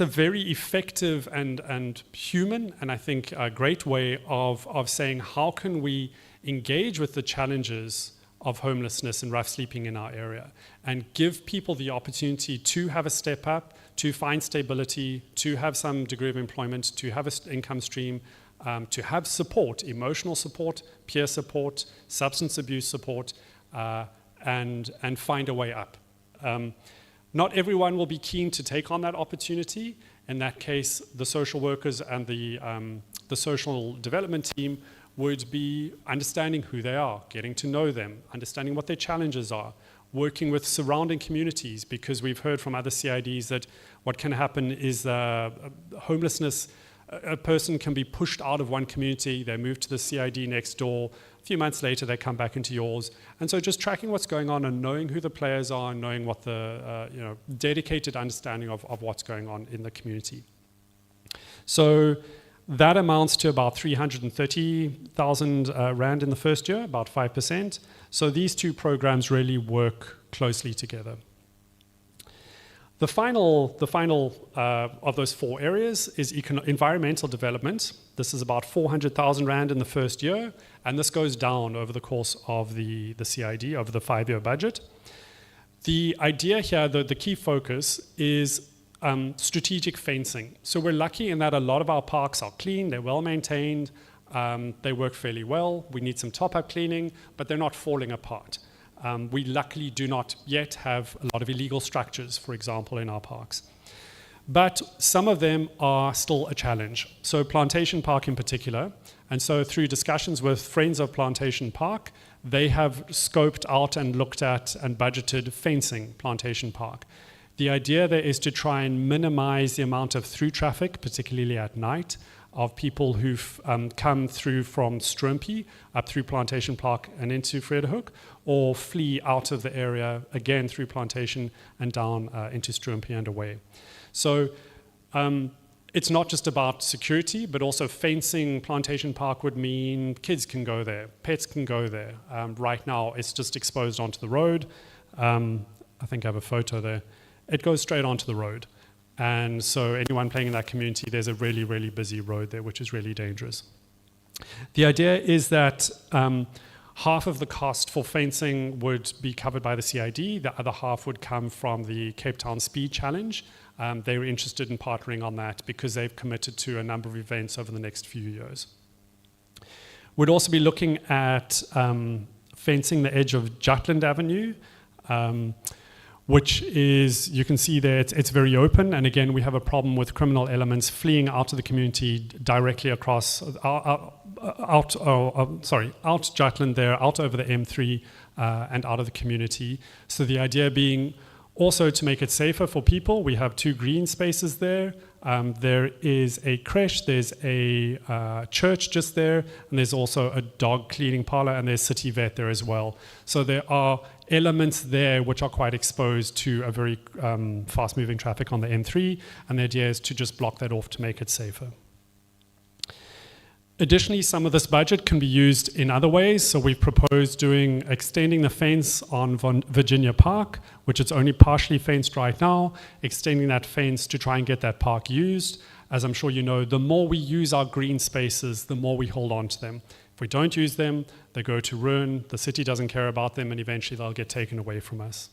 very effective and human, and I think a great way of saying how can we engage with the challenges of homelessness and rough sleeping in our area and give people the opportunity to have a step up, to find stability, to have some degree of employment, to have an income stream, to have support, emotional support, peer support, substance abuse support, and find a way up. Not everyone will be keen to take on that opportunity. In that case, the social workers and the social development team would be understanding who they are, getting to know them, understanding what their challenges are, working with surrounding communities, because we've heard from other CIDs that what can happen is homelessness, a person can be pushed out of one community, they move to the CID next door, a few months later they come back into yours. And so just tracking what's going on and knowing who the players are, and knowing what the dedicated understanding of what's going on in the community. So that amounts to about 330,000 Rand in the first year, about 5%. So these two programs really work closely together. The final of those 4 areas is environmental development. This is about 400,000 Rand in the first year, and this goes down over the course of the CID, over the 5-year budget. The idea here, the key focus, is strategic fencing. So we're lucky in that a lot of our parks are clean, they're well maintained, they work fairly well. We need some top-up cleaning, but they're not falling apart. We luckily do not yet have a lot of illegal structures, for example, in our parks. But some of them are still a challenge. So Plantation Park in particular. And so through discussions with Friends of Plantation Park, they have scoped out and looked at and budgeted fencing Plantation Park. The idea there is to try and minimize the amount of through traffic, particularly at night, of people who've come through from Strumpy up through Plantation Park and into Vredehoek, or flee out of the area again through Plantation and down into Strumpy and away. So it's not just about security, but also fencing Plantation Park would mean kids can go there, pets can go there. Right now it's just exposed onto the road. I think I have a photo there. It goes straight onto the road. And so anyone playing in that community, there's a really, really busy road there, which is really dangerous. The idea is that half of the cost for fencing would be covered by the CID. The other half would come from the Cape Town Speed Challenge. They were interested in partnering on that because they've committed to a number of events over the next few years. We'd also be looking at fencing the edge of Jutland Avenue, which is, you can see there, it's very open. And again, we have a problem with criminal elements fleeing out of the community directly across, out Jutland there, out over the M3 and out of the community. So the idea being also to make it safer for people. We have 2 green spaces there. There is a creche, there's a church just there, and there's also a dog cleaning parlor, and there's City Vet there as well. So there are elements there which are quite exposed to a very fast-moving traffic on the M3, and the idea is to just block that off to make it safer. Additionally, some of this budget can be used in other ways. So we've proposed extending the fence on Virginia Park, which is only partially fenced right now, extending that fence to try and get that park used. As I'm sure you know, the more we use our green spaces, the more we hold on to them. If we don't use them, they go to ruin, the city doesn't care about them, and eventually they'll get taken away from us.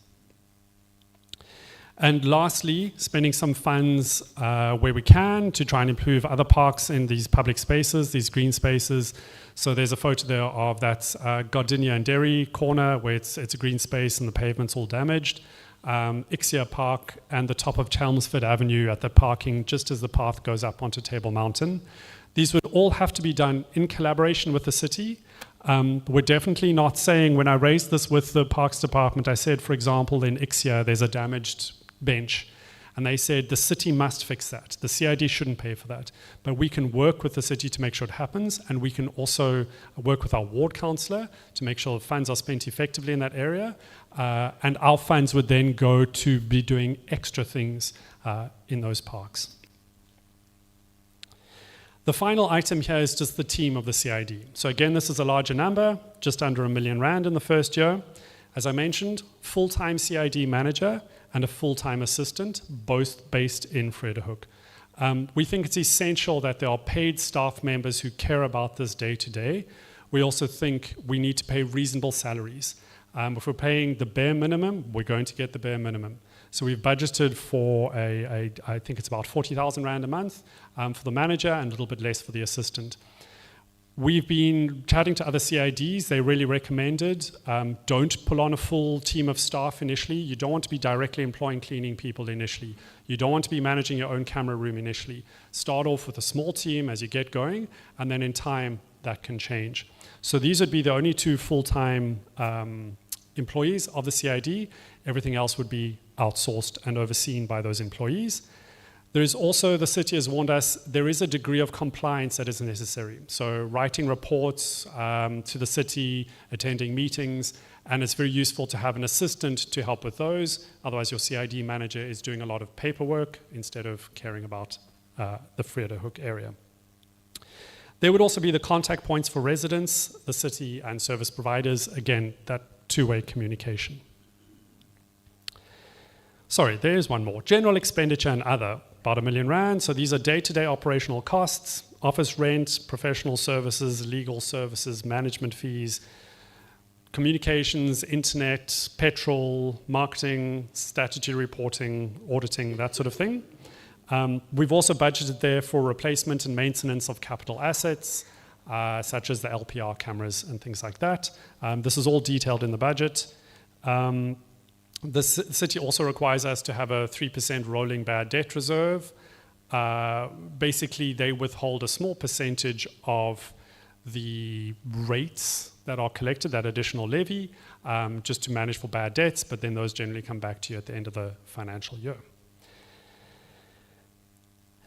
And lastly, spending some funds where we can to try and improve other parks in these public spaces, these green spaces. So there's a photo there of that Gardenia and Derry corner where it's a green space and the pavement's all damaged. Ixia Park and the top of Chelmsford Avenue at the parking just as the path goes up onto Table Mountain. These would all have to be done in collaboration with the city. We're definitely not saying, when I raised this with the Parks Department, I said, for example, in Ixia, there's a damaged bench. And they said the city must fix that. The CID shouldn't pay for that. But we can work with the city to make sure it happens, and we can also work with our ward councillor to make sure the funds are spent effectively in that area. And our funds would then go to be doing extra things in those parks. The final item here is just the team of the CID. So again, this is a larger number, just under R1 million in the first year. As I mentioned, full-time CID manager and a full-time assistant, both based in Vredehoek. We think it's essential that there are paid staff members who care about this day to day. We also think we need to pay reasonable salaries. If we're paying the bare minimum, we're going to get the bare minimum. So we've budgeted for I think it's about 40,000 Rand a month for the manager and a little bit less for the assistant. We've been chatting to other CIDs. They really recommended don't pull on a full team of staff initially. You don't want to be directly employing cleaning people initially. You don't want to be managing your own camera room initially. Start off with a small team as you get going, and then in time that can change. So these would be the only 2 full-time employees of the CID. Everything else would be outsourced and overseen by those employees. There is also, the city has warned us, there is a degree of compliance that is necessary. So writing reports to the city, attending meetings, and it's very useful to have an assistant to help with those. Otherwise, your CID manager is doing a lot of paperwork instead of caring about the Vredehoek area. There would also be the contact points for residents, the city, and service providers. Again, that 2-way communication. Sorry, there is one more. General expenditure and other, about R1 million. So these are day-to-day operational costs, office rent, professional services, legal services, management fees, communications, internet, petrol, marketing, statutory reporting, auditing, that sort of thing. We've also budgeted there for replacement and maintenance of capital assets, such as the LPR cameras and things like that. This is all detailed in the budget. The city also requires us to have a 3% rolling bad debt reserve. Basically, they withhold a small percentage of the rates that are collected, that additional levy, just to manage for bad debts, but then those generally come back to you at the end of the financial year.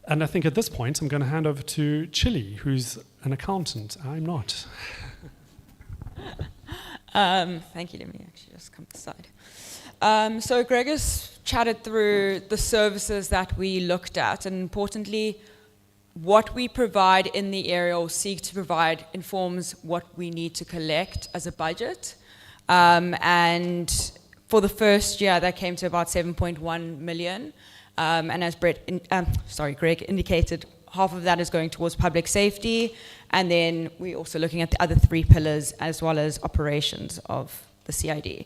And I think at this point, I'm going to hand over to Chili, who's an accountant. I'm not. Thank you. Let me actually just come to the side. So Greg has chatted through the services that we looked at, and importantly, what we provide in the area or seek to provide informs what we need to collect as a budget. And for the first year, that came to about 7.1 million. And as Greg indicated, half of that is going towards public safety, and then we're also looking at the other 3 pillars as well as operations of the CID.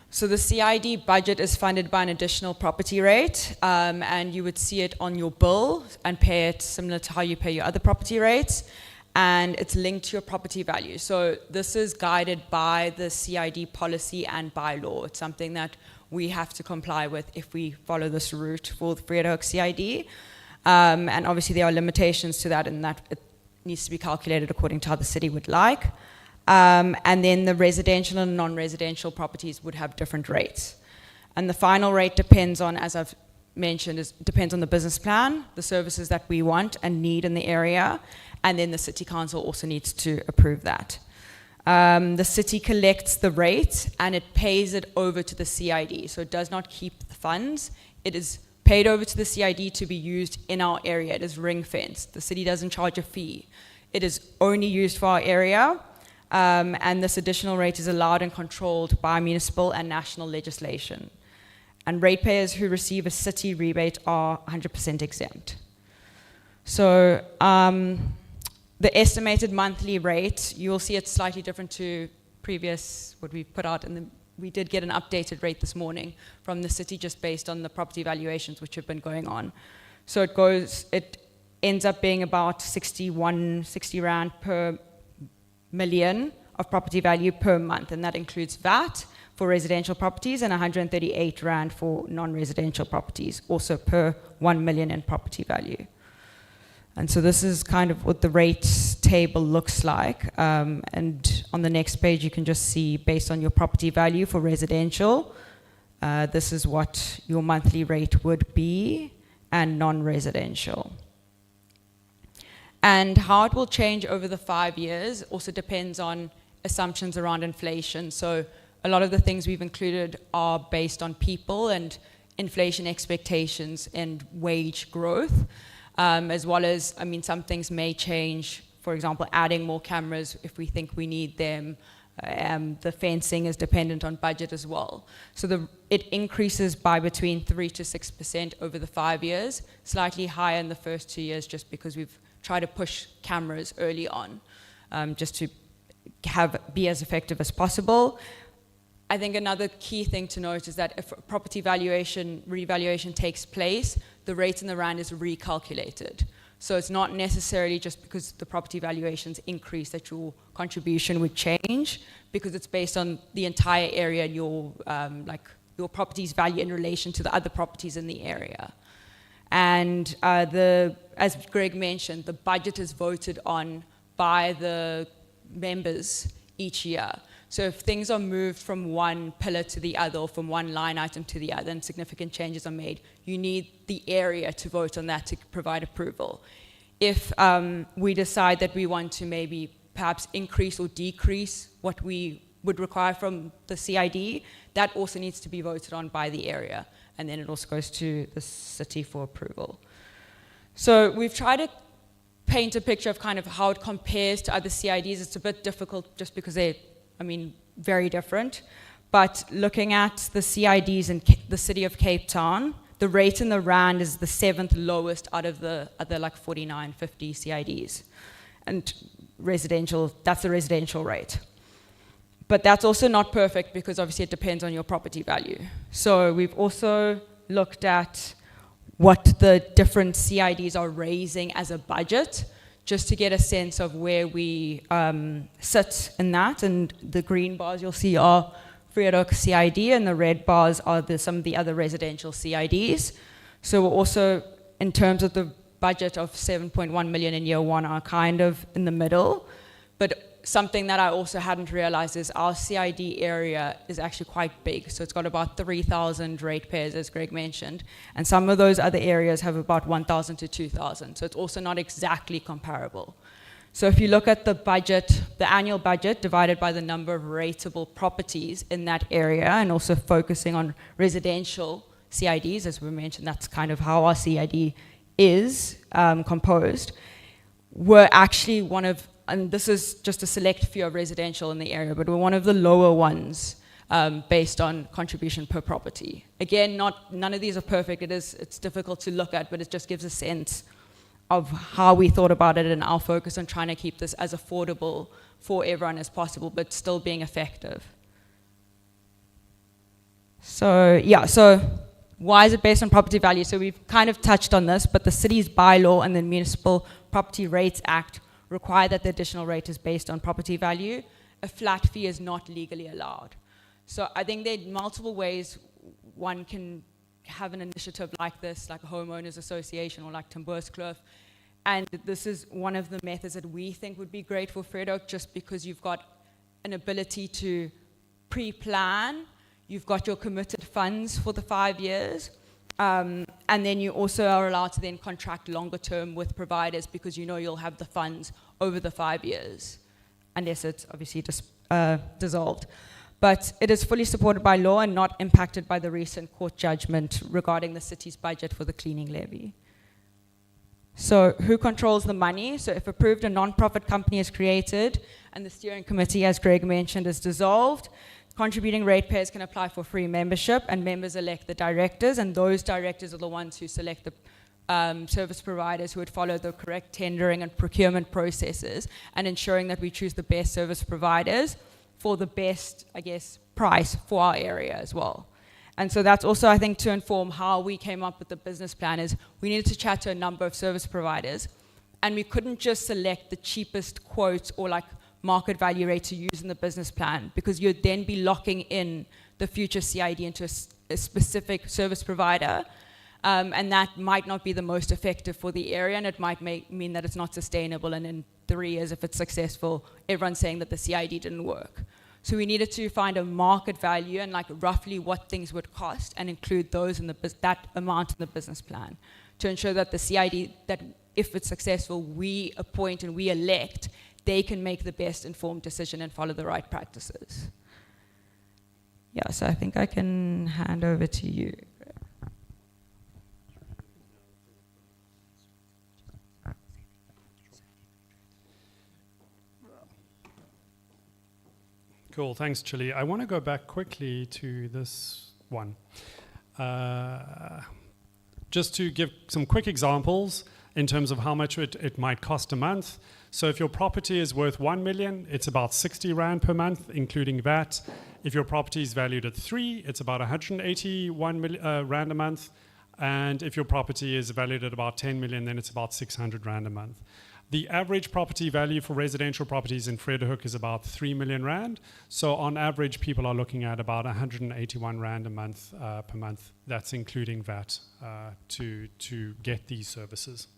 So the CID budget is funded by an additional property rate, and you would see it on your bill and pay it similar to how you pay your other property rates, and it's linked to your property value. So this is guided by the CID policy and by law. It's something that we have to comply with if we follow this route for the Vredehoek CID. And obviously there are limitations to that, in that it needs to be calculated according to how the city would like. And then the residential and non-residential properties would have different rates. And the final rate depends on, as I've mentioned, depends on the business plan, the services that we want and need in the area, and then the city council also needs to approve that. The city collects the rate and it pays it over to the CID, so it does not keep the funds. It is paid over to the CID to be used in our area. It is ring-fenced. The city doesn't charge a fee. It is only used for our area, and this additional rate is allowed and controlled by municipal and national legislation. And ratepayers who receive a city rebate are 100% exempt. So the estimated monthly rate, you will see it's slightly different to previous, what we put out, and we did get an updated rate this morning from the city just based on the property valuations which have been going on. So it ends up being about 60 Rand per million of property value per month, and that includes VAT for residential properties and 138 Rand for non-residential properties, also per 1 million in property value. And so this is kind of what the rates table looks like. And on the next page, you can just see, based on your property value for residential, this is what your monthly rate would be, and non-residential. And how it will change over the 5 years also depends on assumptions around inflation. So a lot of the things we've included are based on people and inflation expectations and wage growth. As well as, I mean, some things may change, for example, adding more cameras if we think we need them. The fencing is dependent on budget as well. So it increases by between 3 to 6% over the 5 years, slightly higher in the first 2 years just because we've tried to push cameras early on, just to be as effective as possible. I think another key thing to note is that if a property revaluation takes place, the rate in the Rand is recalculated. So it's not necessarily just because the property valuations increase that your contribution would change, because it's based on the entire area and your property's value in relation to the other properties in the area. And as Greg mentioned, the budget is voted on by the members each year. So if things are moved from one pillar to the other, or from one line item to the other, and significant changes are made, you need the area to vote on that to provide approval. If we decide that we want to maybe perhaps increase or decrease what we would require from the CID, that also needs to be voted on by the area, and then it also goes to the city for approval. So we've tried to paint a picture of kind of how it compares to other CIDs. It's a bit difficult just because they're, very different. But looking at the CIDs in the city of Cape Town, the rate in the Rand is the 7th lowest out of the other 49, 50 CIDs. And residential, that's the residential rate. But that's also not perfect because obviously it depends on your property value. So we've also looked at what the different CIDs are raising as a budget, just to get a sense of where we sit in that. And the green bars you'll see are Vredehoek CID, and the red bars are some of the other residential CIDs. So we're also, in terms of the budget of 7.1 million in year one, are kind of in the middle. But something that I also hadn't realized is our CID area is actually quite big. So it's got about 3,000 ratepayers, as Greg mentioned. And some of those other areas have about 1,000 to 2,000. So it's also not exactly comparable. So if you look at the budget, the annual budget divided by the number of rateable properties in that area, and also focusing on residential CIDs, as we mentioned, that's kind of how our CID is composed, we're actually one of, and this is just a select few of residential in the area, but we're one of the lower ones based on contribution per property. Again, none of these are perfect. It's difficult to look at, but it just gives a sense of how we thought about it and our focus on trying to keep this as affordable for everyone as possible, but still being effective. So why is it based on property value? So we've kind of touched on this, but the city's bylaw and the Municipal Property Rates Act require that the additional rate is based on property value. A flat fee is not legally allowed. So I think there are multiple ways one can have an initiative like this, like a homeowners association or like Timburskloof. And this is one of the methods that we think would be great for Vredehoek, just because you've got an ability to pre-plan, you've got your committed funds for the 5 years, and then you also are allowed to then contract longer term with providers because you know you'll have the funds over the 5 years, unless it's obviously dissolved. But it is fully supported by law and not impacted by the recent court judgment regarding the city's budget for the cleaning levy. So who controls the money? So if approved, a non-profit company is created and the steering committee, as Greg mentioned, is dissolved. Contributing ratepayers can apply for free membership and members elect the directors, and those directors are the ones who select the service providers who would follow the correct tendering and procurement processes and ensuring that we choose the best service providers for the best, I guess, price for our area as well. And so that's also, I think, to inform how we came up with the business plan is we needed to chat to a number of service providers, and we couldn't just select the cheapest quote or like market value rate to use in the business plan, because you'd then be locking in the future CID into a specific service provider, and that might not be the most effective for the area, and it might mean that it's not sustainable, and in 3 years, if it's successful, everyone's saying that the CID didn't work. So we needed to find a market value and like roughly what things would cost and include those in that amount in the business plan to ensure that the CID, that if it's successful, we appoint and we elect, they can make the best informed decision and follow the right practices. Yeah, so I think I can hand over to you. Cool, thanks, Chili. I want to go back quickly to this one. Just to give some quick examples in terms of how much it might cost a month. So if your property is worth 1 million, it's about 60 Rand per month, including VAT. If your property is valued at 3, it's about 181 Rand a month. And if your property is valued at about 10 million, then it's about 600 Rand a month. The average property value for residential properties in Vredehoek is about 3 million Rand. So on average, people are looking at about 181 Rand a month per month. That's including VAT to get these services.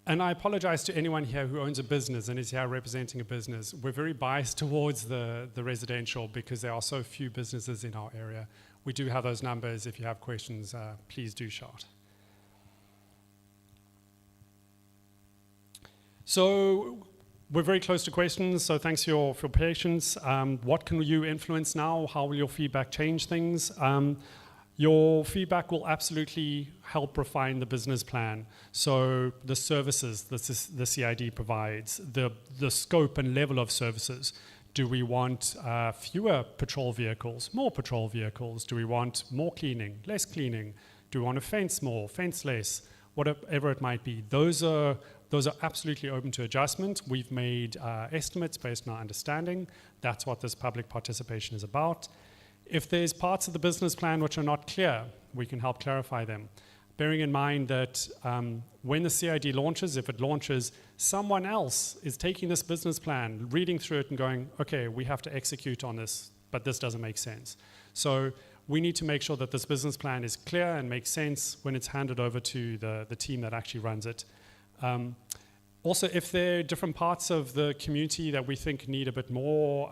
And I apologize to anyone here who owns a business and is here representing a business. We're very biased towards the residential because there are so few businesses in our area. We do have those numbers. If you have questions, please do shout. So we're very close to questions, so thanks for your patience. What can you influence now? How will your feedback change things? Your feedback will absolutely help refine the business plan. So the services that the CID provides, the scope and level of services. Do we want fewer patrol vehicles, more patrol vehicles? Do we want more cleaning, less cleaning? Do we want to fence more, fence less? Whatever it might be. Those are absolutely open to adjustment. We've made estimates based on our understanding. That's what this public participation is about. If there's parts of the business plan which are not clear, we can help clarify them. Bearing in mind that when the CID launches, if it launches, someone else is taking this business plan, reading through it and going, okay, we have to execute on this, but this doesn't make sense. So we need to make sure that this business plan is clear and makes sense when it's handed over to the team that actually runs it. Also, if there are different parts of the community that we think need a bit more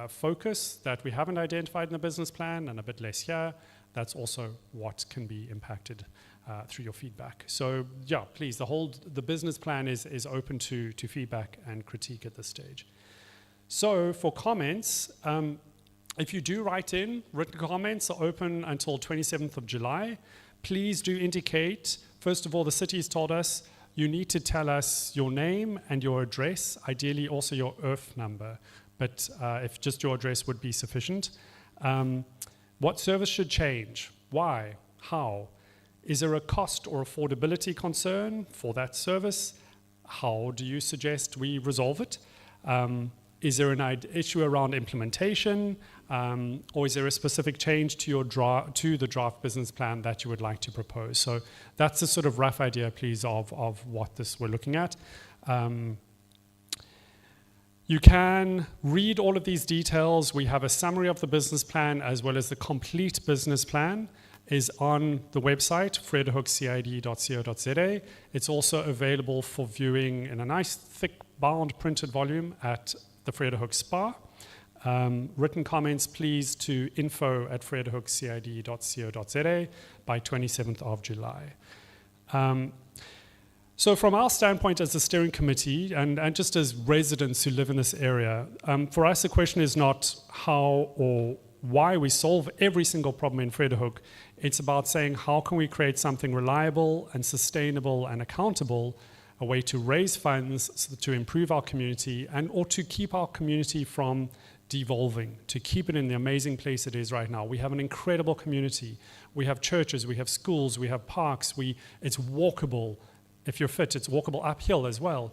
focus that we haven't identified in the business plan and a bit less here, that's also what can be impacted through your feedback. So yeah, please, the business plan is open to feedback and critique at this stage. So for comments, if you do write in, written comments are open until 27th of July. Please do indicate, first of all, the city's told us, you need to tell us your name and your address, ideally also your earth number, but if just your address would be sufficient. What service should change? Why? How? Is there a cost or affordability concern for that service? How do you suggest we resolve it? Is there an issue around implementation, or is there a specific change to the draft business plan that you would like to propose? So that's a sort of rough idea, please, of what this we're looking at. You can read all of these details. We have a summary of the business plan as well as the complete business plan is on the website, vredehoekcid.co.za. It's also available for viewing in a nice thick bound printed volume at the Vredehoek Spa. Written comments, please, to info@vredehoekcid.co.za by 27th of July. So from our standpoint as the steering committee and just as residents who live in this area, for us the question is not how or why we solve every single problem in Vredehoek. It's about saying how can we create something reliable and sustainable and accountable, a way to raise funds to improve our community and or to keep our community from devolving, to keep it in the amazing place it is right now. We have an incredible community. We have churches, we have schools, we have parks. It's walkable. If you're fit, it's walkable uphill as well,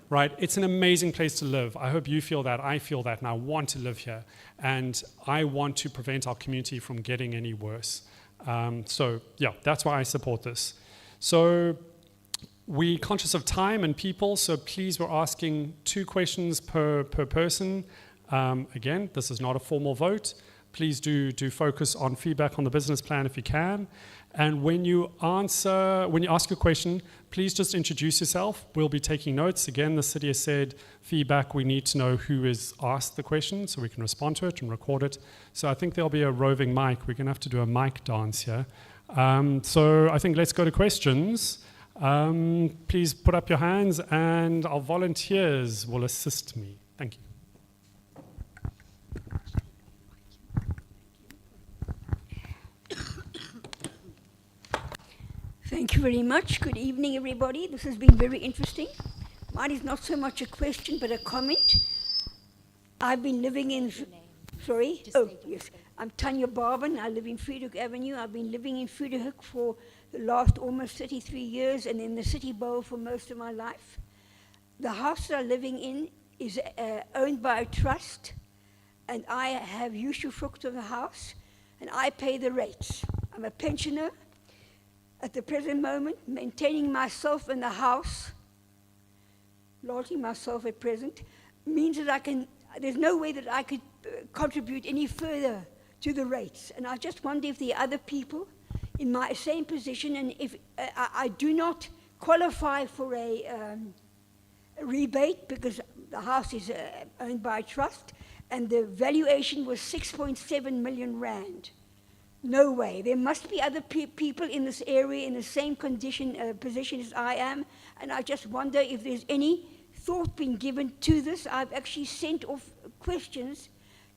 right? It's an amazing place to live. I hope you feel that. I feel that, and I want to live here. And I want to prevent our community from getting any worse. So yeah, that's why I support this. So we're conscious of time and people, so please, we're asking 2 questions per person. Again, this is not a formal vote. Please do focus on feedback on the business plan if you can. And when you ask your question, please just introduce yourself. We'll be taking notes. Again, the city has said feedback, we need to know who has asked the question so we can respond to it and record it. So I think there'll be a roving mic. We're going to have to do a mic dance here. So I think let's go to questions. Please put up your hands and our volunteers will assist me. Thank you. Thank you very much. Good evening, everybody. This has been very interesting. Mine is not so much a question, but a comment. I've been living in... Sorry? Oh, yes. I'm Tanya Barban. I live in Vredehoek Avenue. I've been living in Vredehoek for the last almost 33 years and in the city bowl for most of my life. The house that I'm living in is owned by a trust, and I have usufruct of the house, and I pay the rates. I'm a pensioner. At the present moment, maintaining myself in the house, largely myself at present, means that there's no way that I could contribute any further to the rates. And I just wonder if the other people in my same position, and if I do not qualify for a rebate because the house is owned by a trust, and the valuation was 6.7 million rand. No way. There must be other people in this area in the same position as I am, and I just wonder if there's any thought being given to this. I've actually sent off questions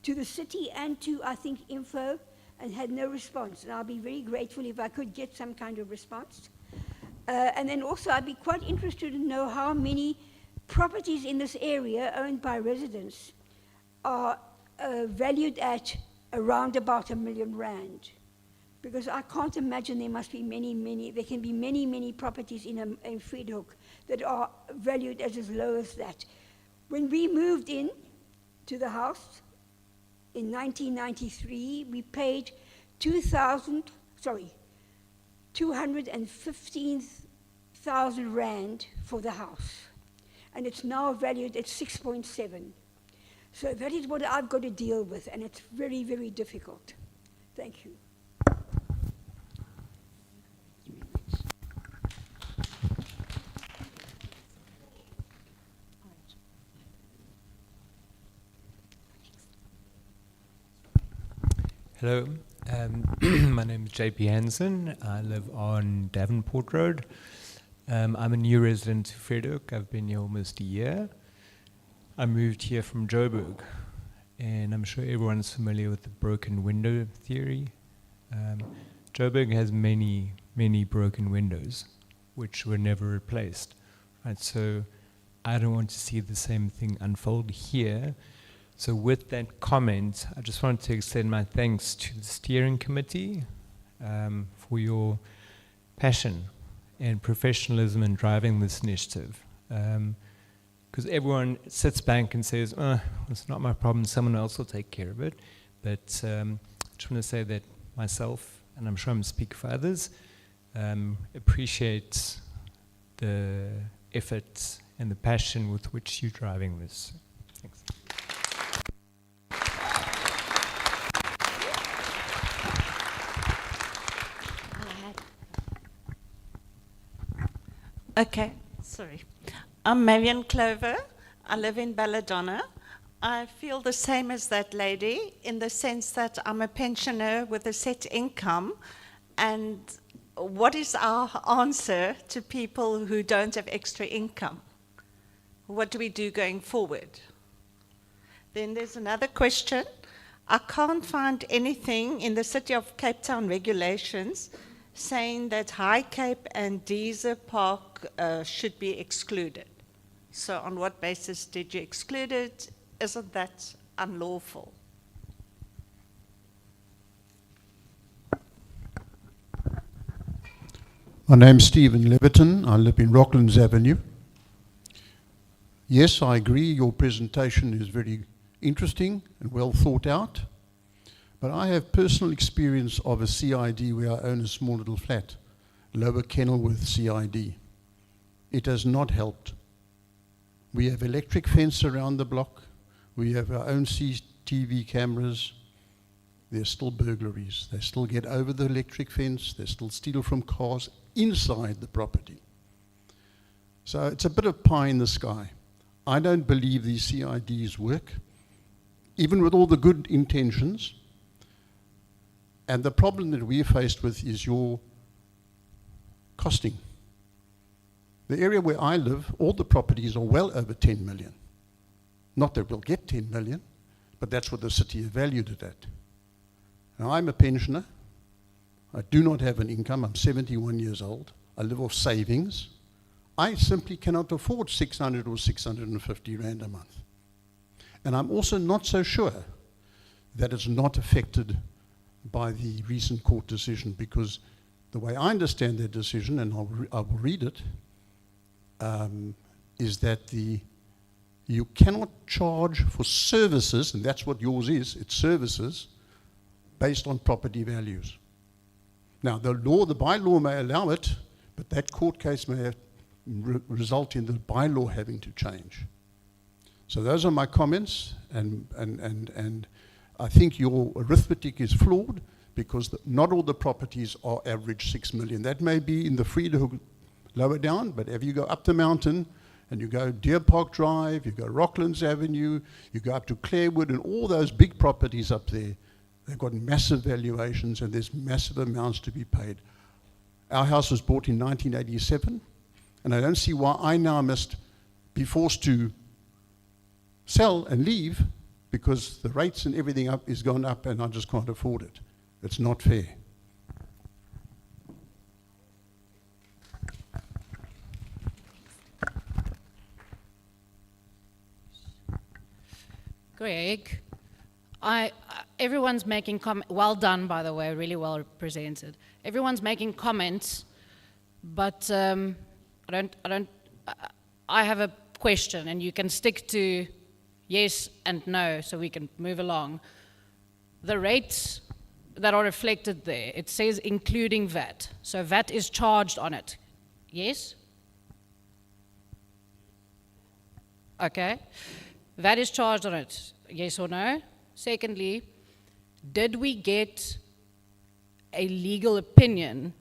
to the city and to, I think, Info, and had no response. And I'll be very grateful if I could get some kind of response. And then also, I'd be quite interested to know how many properties in this area owned by residents are valued at around about R1 million. Because I can't imagine there must be there can be many properties in Vredehoek that are valued as low as that. When we moved in to the house in 1993, we paid 215,000 rand for the house. And it's now valued at 6.7. So that is what I've got to deal with, and it's very, very difficult. Thank you. Hello, my name is JP Hansen. I live on Davenport Road. I'm a new resident of Vredehoek. I've been here almost a year. I moved here from Joburg, and I'm sure everyone's familiar with the broken window theory. Joburg has many broken windows, which were never replaced. right? So I don't want to see the same thing unfold here. So with that comment, I just wanted to extend my thanks to the steering committee for your passion and professionalism in driving this initiative. Because everyone sits back and says, oh, it's not my problem, someone else will take care of it. But I just want to say that myself, and I'm sure I'm speaking for others, appreciate the effort and the passion with which you're driving this. Thanks. Okay, sorry. I'm Marion Clover. I live in Belladonna. I feel the same as that lady in the sense that I'm a pensioner with a set income. And what is our answer to people who don't have extra income? What do we do going forward? Then there's another question. I can't find anything in the City of Cape Town regulations saying that High Cape and Deezer Park should be excluded. So on what basis did you exclude it? Isn't that unlawful? My name's Stephen Leviton. I live in Rocklands Avenue. Yes, I agree your presentation is very interesting and well thought out. But I have personal experience of a CID where I own a small little flat, Lower Kenilworth CID. It has not helped. We have electric fence around the block. We have our own CCTV cameras. There's still burglaries. They still get over the electric fence. They still steal from cars inside the property. So it's a bit of pie in the sky. I don't believe these CIDs work, even with all the good intentions. And the problem that we're faced with is your costing. The area where I live, all the properties are well over 10 million. Not that we'll get 10 million, but that's what the city has valued it at. Now, I'm a pensioner. I do not have an income. I'm 71 years old. I live off savings. I simply cannot afford 600 or 650 rand a month. And I'm also not so sure that it's not affected by the recent court decision, because the way I understand their decision, and I will read it, is that you cannot charge for services, and that's what yours is, it's services, based on property values. Now, the bylaw may allow it, but that court case may result in the bylaw having to change. So those are my comments, and I think your arithmetic is flawed, because not all the properties are average 6 million. That may be in the Vredehoek lower down, but if you go up the mountain and you go Deer Park Drive, you go Rocklands Avenue, you go up to Clarewood, and all those big properties up there, they've got massive valuations and there's massive amounts to be paid. Our house was bought in 1987, and I don't see why I now must be forced to sell and leave, because the rates and everything up is gone up and I just can't afford it. It's not fair. Greg, everyone's making well done, by the way, really well presented. Everyone's making comments, but I have a question, and you can stick to yes and no so we can move along. The rates that are reflected there, it says including VAT. So VAT is charged on it. Yes? Okay. VAT is charged on it. Yes or no? Secondly, did we get a legal opinion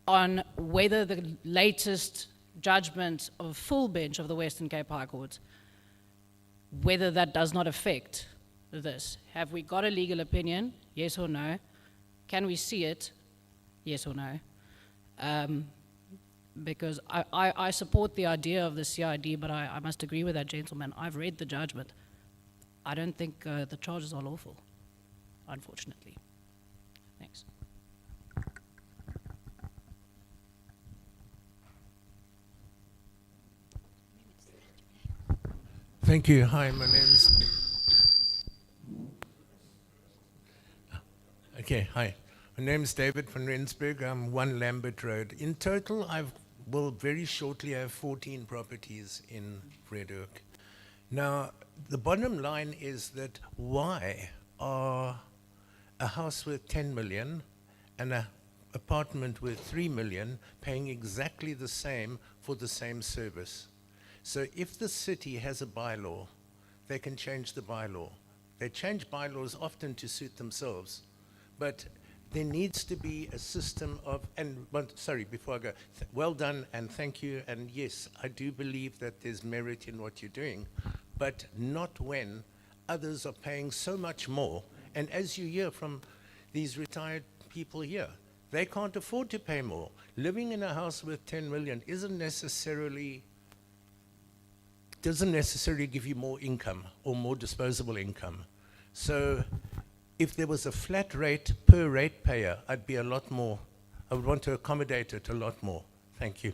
on whether the latest judgment of full bench of the Western Cape High Court, whether that does not affect this? Have we got a legal opinion? Yes or no? Can we see it? Yes or no? Because I support the idea of the CID, but I must agree with that gentleman. I've read the judgment. I don't think the charges are lawful, unfortunately. Thanks. Thank you. Hi, my name's... Okay, hi. My name's David van Rensburg. I'm 1 Lambert Road. In total, I will very shortly have 14 properties in Vredehoek. Now, the bottom line is that why are a house worth 10 million and an apartment worth 3 million paying exactly the same for the same service? So if the city has a bylaw, they can change the bylaw. They change bylaws often to suit themselves, but there needs to be a system of, sorry, before I go, well done and thank you, and yes, I do believe that there's merit in what you're doing, but not when others are paying so much more. And as you hear from these retired people here, they can't afford to pay more. Living in a house worth 10 million doesn't necessarily give you more income or more disposable income. So if there was a flat rate per ratepayer, I would want to accommodate it a lot more. Thank you.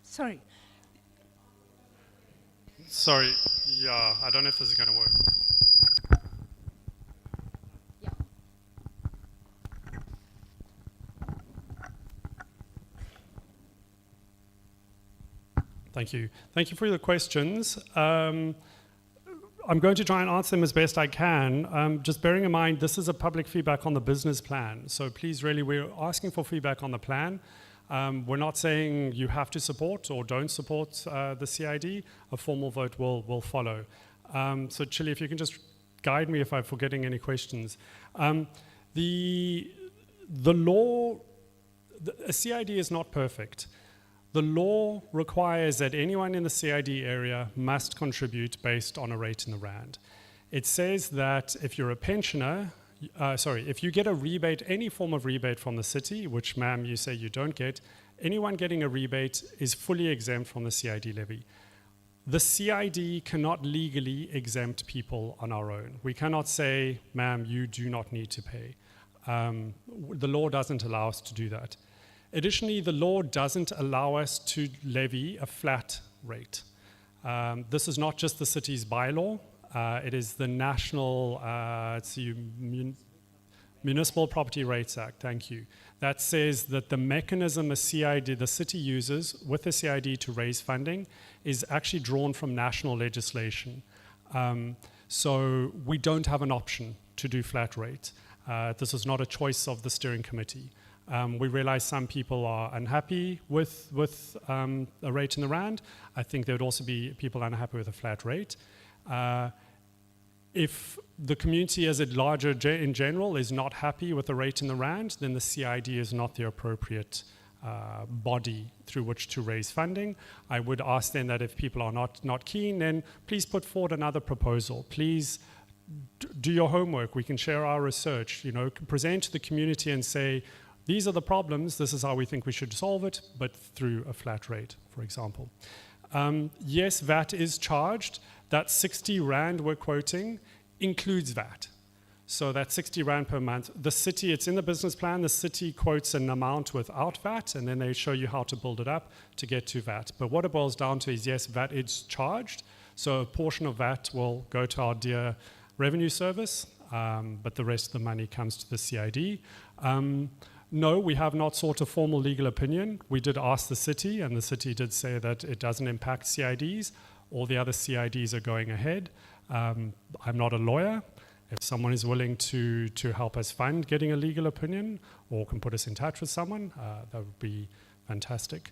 Sorry. Sorry, yeah, I don't know if this is going to work. Thank you. Thank you for the questions. I'm going to try and answer them as best I can. Just bearing in mind, this is a public feedback on the business plan. So please, really, we're asking for feedback on the plan. We're not saying you have to support or don't support the CID. A formal vote will follow. So Chili, if you can just guide me if I'm forgetting any questions. The law, a CID is not perfect. The law requires that anyone in the CID area must contribute based on a rate in the rand. It says that if you're a pensioner, if you get a rebate, any form of rebate from the city, which ma'am, you say you don't get, anyone getting a rebate is fully exempt from the CID levy. The CID cannot legally exempt people on our own. We cannot say, ma'am, you do not need to pay. The law doesn't allow us to do that. Additionally, the law doesn't allow us to levy a flat rate. This is not just the city's bylaw. It is the National Municipal Property Rates Act, thank you. That says that the mechanism the city uses with the CID to raise funding is actually drawn from national legislation. So we don't have an option to do flat rate. This is not a choice of the steering committee. We realize some people are unhappy with a rate in the rand. I think there would also be people unhappy with a flat rate. If the community as a larger in general is not happy with the rate in the rand, then the CID is not the appropriate body through which to raise funding. I would ask then that if people are not keen, then please put forward another proposal. Please do your homework. We can share our research, present to the community and say, these are the problems, this is how we think we should solve it, but through a flat rate, for example. Yes, VAT is charged. That 60 Rand we're quoting includes VAT. So that's 60 Rand per month. The city, it's in the business plan, the city quotes an amount without VAT, and then they show you how to build it up to get to VAT. But what it boils down to is, yes, VAT is charged, so a portion of VAT will go to our dear revenue service, but the rest of the money comes to the CID. No, we have not sought a formal legal opinion. We did ask the city, and the city did say that it doesn't impact CIDs. All the other CIDs are going ahead. I'm not a lawyer. If someone is willing to help us fund getting a legal opinion or can put us in touch with someone, that would be fantastic.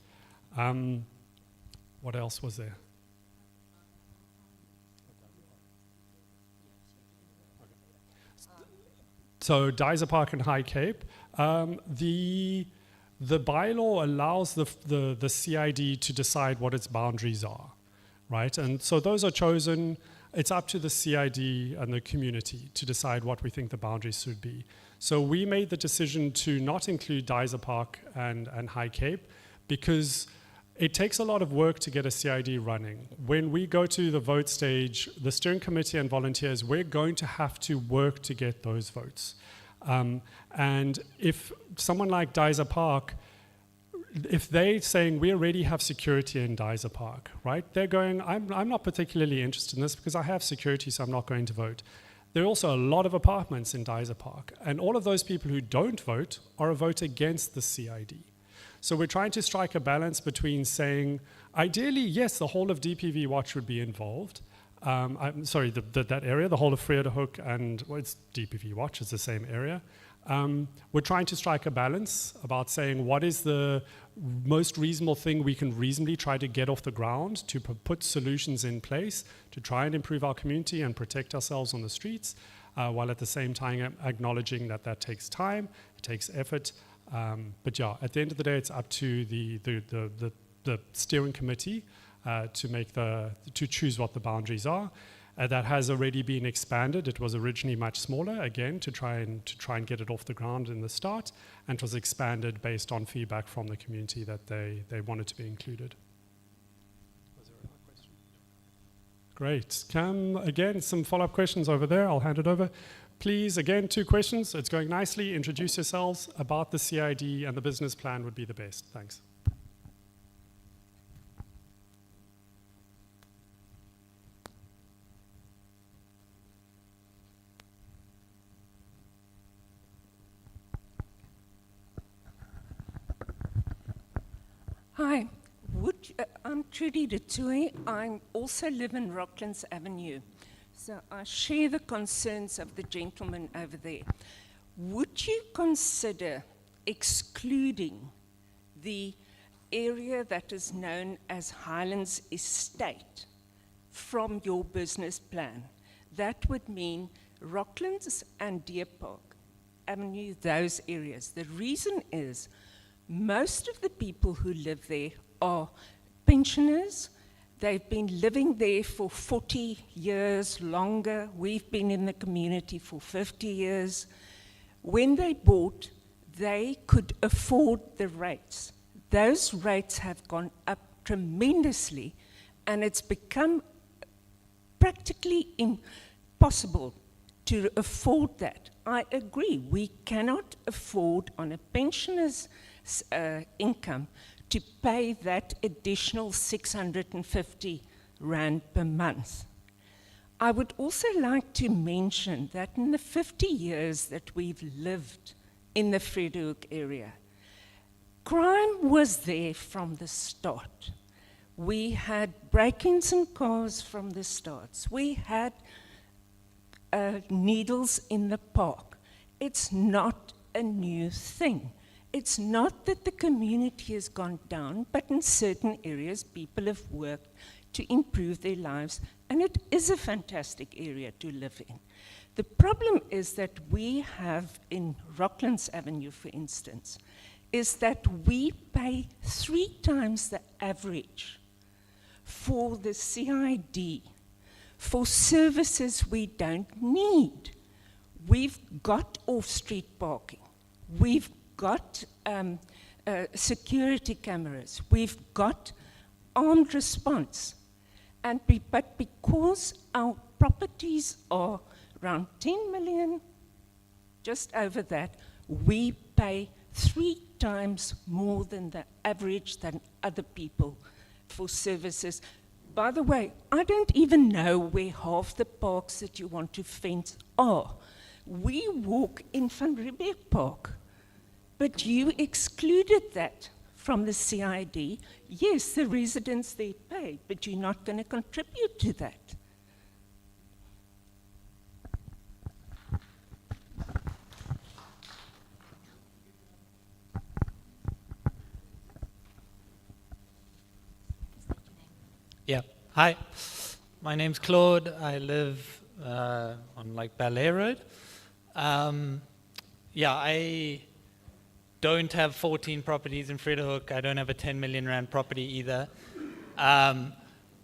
What else was there? So Dyser Park and High Cape. The bylaw allows the CID to decide what its boundaries are, right? And so those are chosen. It's up to the CID and the community to decide what we think the boundaries should be. So we made the decision to not include Dyser Park and High Cape because It takes a lot of work to get a CID running. When we go to the vote stage, the steering committee and volunteers, we're going to have to work to get those votes. And if someone like Dyser Park, if they're saying we already have security in Dyser Park, right? They're going, I'm not particularly interested in this because I have security, so I'm not going to vote. There are also a lot of apartments in Dyser Park, and all of those people who don't vote are a vote against the CID. So we're trying to strike a balance between saying, ideally, yes, the whole of DPV Watch would be involved. I'm sorry, that area, the whole of Vredehoek and, well, it's DPV Watch, it's the same area. We're trying to strike a balance about saying what is the most reasonable thing we can reasonably try to get off the ground to put solutions in place to try and improve our community and protect ourselves on the streets, while at the same time acknowledging that that takes time, it takes effort. But yeah, at the end of the day, it's up to the steering committee to choose what the boundaries are. That has already been expanded. It was originally much smaller, again, to try and get it off the ground in the start, and it was expanded based on feedback from the community that they wanted to be included. Was there another question? Great. Again, some follow-up questions over there. I'll hand it over. Please, again, 2 questions. It's going nicely. Introduce yourselves about the CID, and the business plan would be the best. Thanks. Hi, I'm Trudy de Tooy. I also live in Rocklands Avenue. So I share the concerns of the gentleman over there. Would you consider excluding the area that is known as Highlands Estate from your business plan? That would mean Rocklands and Deer Park Avenue, those areas. The reason is most of the people who live there are pensioners. They've been living there for 40 years longer. We've been in the community for 50 years. When they bought, they could afford the rates. Those rates have gone up tremendously, and it's become practically impossible to afford that. I agree, we cannot afford on a pensioner's income to pay that additional 650 Rand per month. I would also like to mention that in the 50 years that we've lived in the Vredehoek area, crime was there from the start. We had break-ins in cars from the start. We had needles in the park. It's not a new thing. It's not that the community has gone down, but in certain areas people have worked to improve their lives, and it is a fantastic area to live in. The problem is that we have in Rocklands Avenue, for instance, is that we pay 3 times the average for the CID, for services we don't need. We've got off-street parking. We've got security cameras. We've got armed response. But because our properties are around 10 million, just over that, we pay 3 times more than the average than other people for services. By the way, I don't even know where half the parks that you want to fence are. We walk in Van Riebeeck Park, but you excluded that from the CID. Yes, the residents they pay, but you're not going to contribute to that. Yeah, hi. My name's Claude. I live on like Ballet Road. Yeah, I don't have 14 properties in Vredehoek. I don't have a 10 million Rand property either. I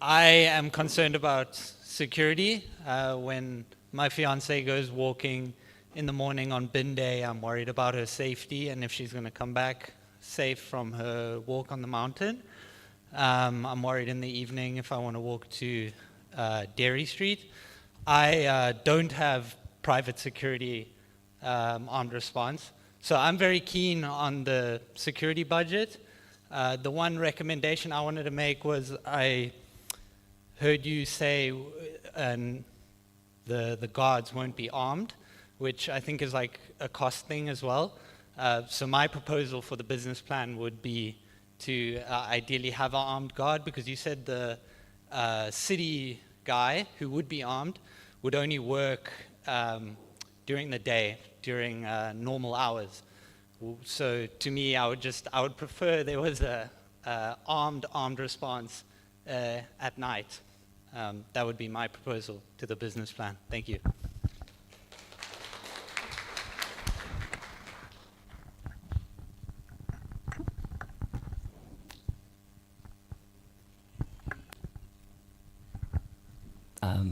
am concerned about security. When my fiance goes walking in the morning on bin day, I'm worried about her safety and if she's going to come back safe from her walk on the mountain. I'm worried in the evening if I want to walk to Dairy Street. I don't have private security armed response, so I'm very keen on the security budget. The one recommendation I wanted to make was I heard you say the guards won't be armed, which I think is like a cost thing as well. So my proposal for the business plan would be to ideally have an armed guard, because you said the city guy who would be armed would only work during the day, during normal hours. So to me, I would prefer there was a armed response at night. That would be my proposal to the business plan. Thank you.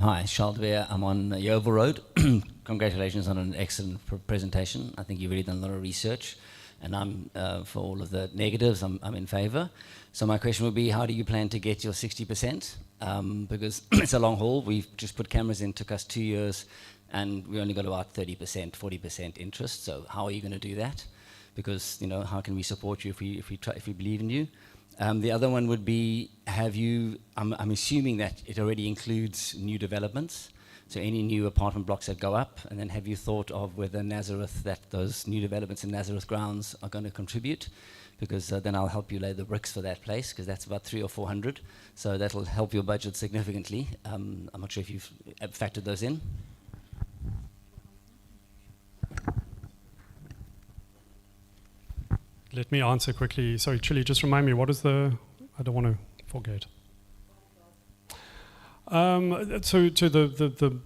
Hi, Charles de Beer. I'm on Yeovil Road. Congratulations on an excellent presentation. I think you've really done a lot of research, and I'm for all of the negatives, I'm in favor. So my question would be, how do you plan to get your 60%? Because it's a long haul. We've just put cameras in, took us 2 years, and we only got about 30%, 40% interest. So how are you going to do that? Because, you know, how can we support you if we believe in you? The other one would be, I'm assuming that it already includes new developments, so any new apartment blocks that go up, and then have you thought of whether Nazareth, that those new developments in Nazareth grounds are going to contribute? Because then I'll help you lay the bricks for that place, because that's about 300 or 400, so that'll help your budget significantly. I'm not sure if you've factored those in. Let me answer quickly. Sorry, Chili, just remind me, what is I don't want to forget. So to the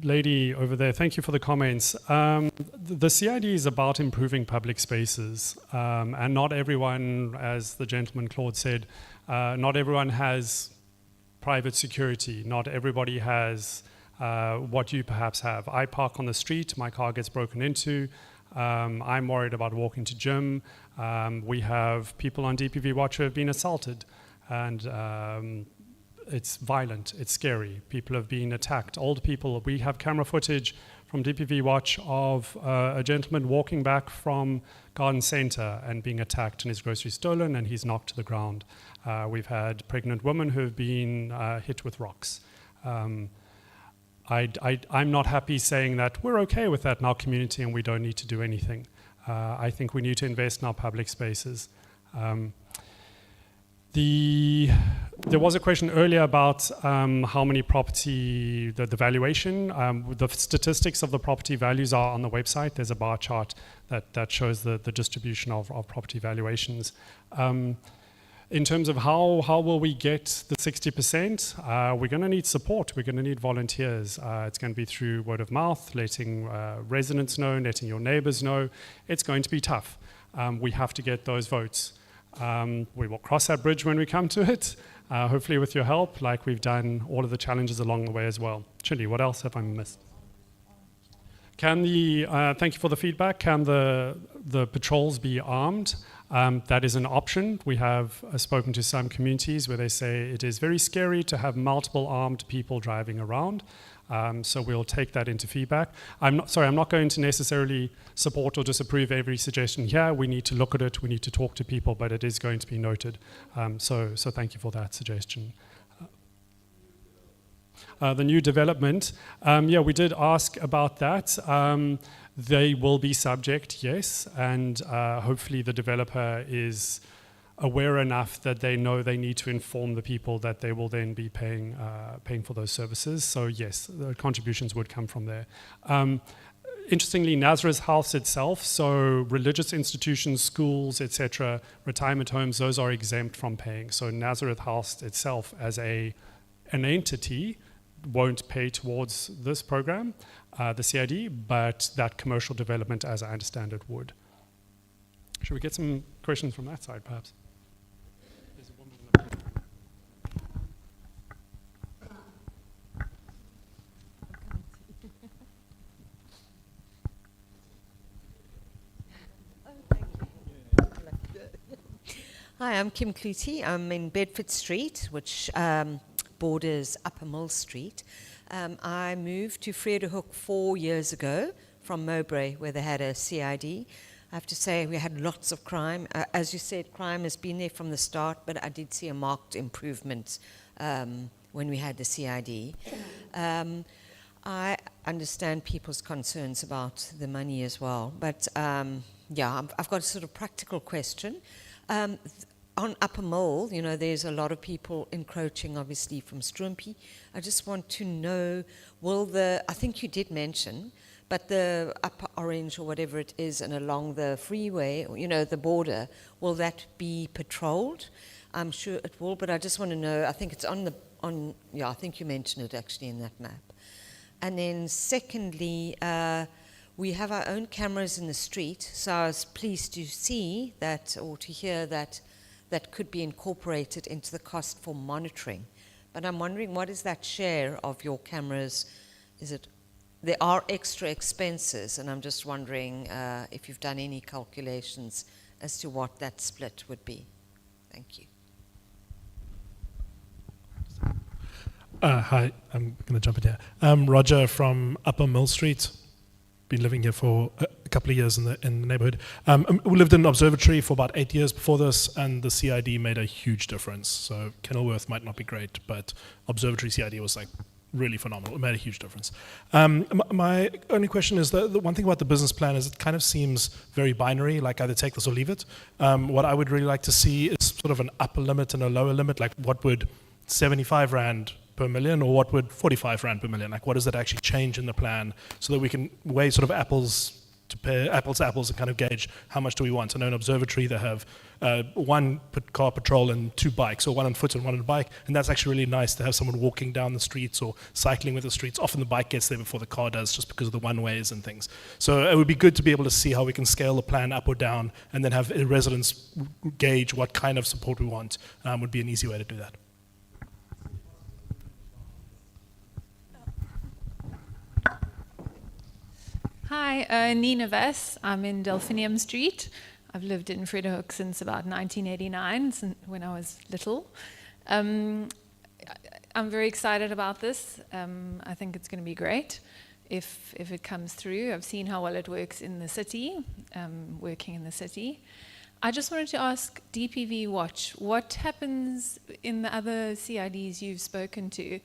lady over there, thank you for the comments. The CID is about improving public spaces, and not everyone, as the gentleman Claude said, not everyone has private security. Not everybody has what you perhaps have. I park on the street, my car gets broken into. I'm worried about walking to gym. We have people on DPV Watch who have been assaulted, and it's violent, it's scary. People have been attacked, old people. We have camera footage from DPV Watch of a gentleman walking back from Garden Centre and being attacked and his groceries stolen and he's knocked to the ground. We've had pregnant women who have been hit with rocks. I'm not happy saying that we're okay with that in our community and we don't need to do anything. I think we need to invest in our public spaces. There was a question earlier about how many property, the valuation. The statistics of the property values are on the website. There's a bar chart that shows the distribution of property valuations. In terms of how will we get the 60%, we're going to need support. We're going to need volunteers. It's going to be through word of mouth, letting residents know, letting your neighbors know. It's going to be tough. We have to get those votes. We will cross that bridge when we come to it, hopefully with your help, like we've done all of the challenges along the way as well. Chili, what else have I missed? Thank you for the feedback. Can the patrols be armed? That is an option. We have spoken to some communities where they say it is very scary to have multiple armed people driving around. So we'll take that into feedback. I'm not going to necessarily support or disapprove every suggestion here. We need to look at it, we need to talk to people, but it is going to be noted. So thank you for that suggestion. The new development, we did ask about that. They will be subject, yes, and hopefully the developer is aware enough that they know they need to inform the people that they will then be paying for those services. So yes, the contributions would come from there. Interestingly, Nazareth House itself, so religious institutions, schools, etc., retirement homes, those are exempt from paying. So Nazareth House itself as an entity won't pay towards this program, the CID, but that commercial development, as I understand it, would. Should we get some questions from that side, perhaps? Hi, I'm Kim Clutie. I'm in Bedford Street, which borders Upper Mill Street. I moved to Vredehoek 4 years ago from Mowbray, where they had a CID. I have to say we had lots of crime. As you said, crime has been there from the start, but I did see a marked improvement when we had the CID. I understand people's concerns about the money as well, but yeah, I've got a sort of practical question. On Upper Mole, you know, there's a lot of people encroaching, obviously, from Strumpy. I just want to know, I think you did mention, but the Upper Orange or whatever it is, and along the freeway, you know, the border, will that be patrolled? I'm sure it will, but I just want to know, I think it's yeah, I think you mentioned it actually in that map. And then secondly, we have our own cameras in the street, so I was pleased to see that, or to hear that could be incorporated into the cost for monitoring. But I'm wondering, what is that share of your cameras? There are extra expenses, and I'm just wondering if you've done any calculations as to what that split would be. Thank you. Hi, I'm going to jump in here. I'm Roger from Upper Mill Street. Been living here for a couple of years in the neighborhood. We lived in an observatory for about 8 years before this, and the CID made a huge difference. So Kenilworth might not be great, but observatory CID was like really phenomenal. It made a huge difference. My only question is the one thing about the business plan is it kind of seems very binary, like either take this or leave it. What I would really like to see is sort of an upper limit and a lower limit, like what would 75 Rand per million, or what would 45 Rand per million? Like, what does that actually change in the plan so that we can weigh sort of apples to apples and kind of gauge how much do we want? I know in observatory they have one car patrol and 2 bikes, or one on foot and one on a bike, and that's actually really nice to have someone walking down the streets or cycling with the streets. Often the bike gets there before the car does, just because of the one-ways and things. So it would be good to be able to see how we can scale the plan up or down, and then have residents gauge what kind of support we want. Would be an easy way to do that. Hi, Nina Vess. I'm in Delphinium Street. I've lived in Vredehoek since about 1989, when I was little. I'm very excited about this. I think it's going to be great if it comes through. I've seen how well it works in the city, working in the city. I just wanted to ask DPV Watch, what happens in the other CIDs you've spoken to?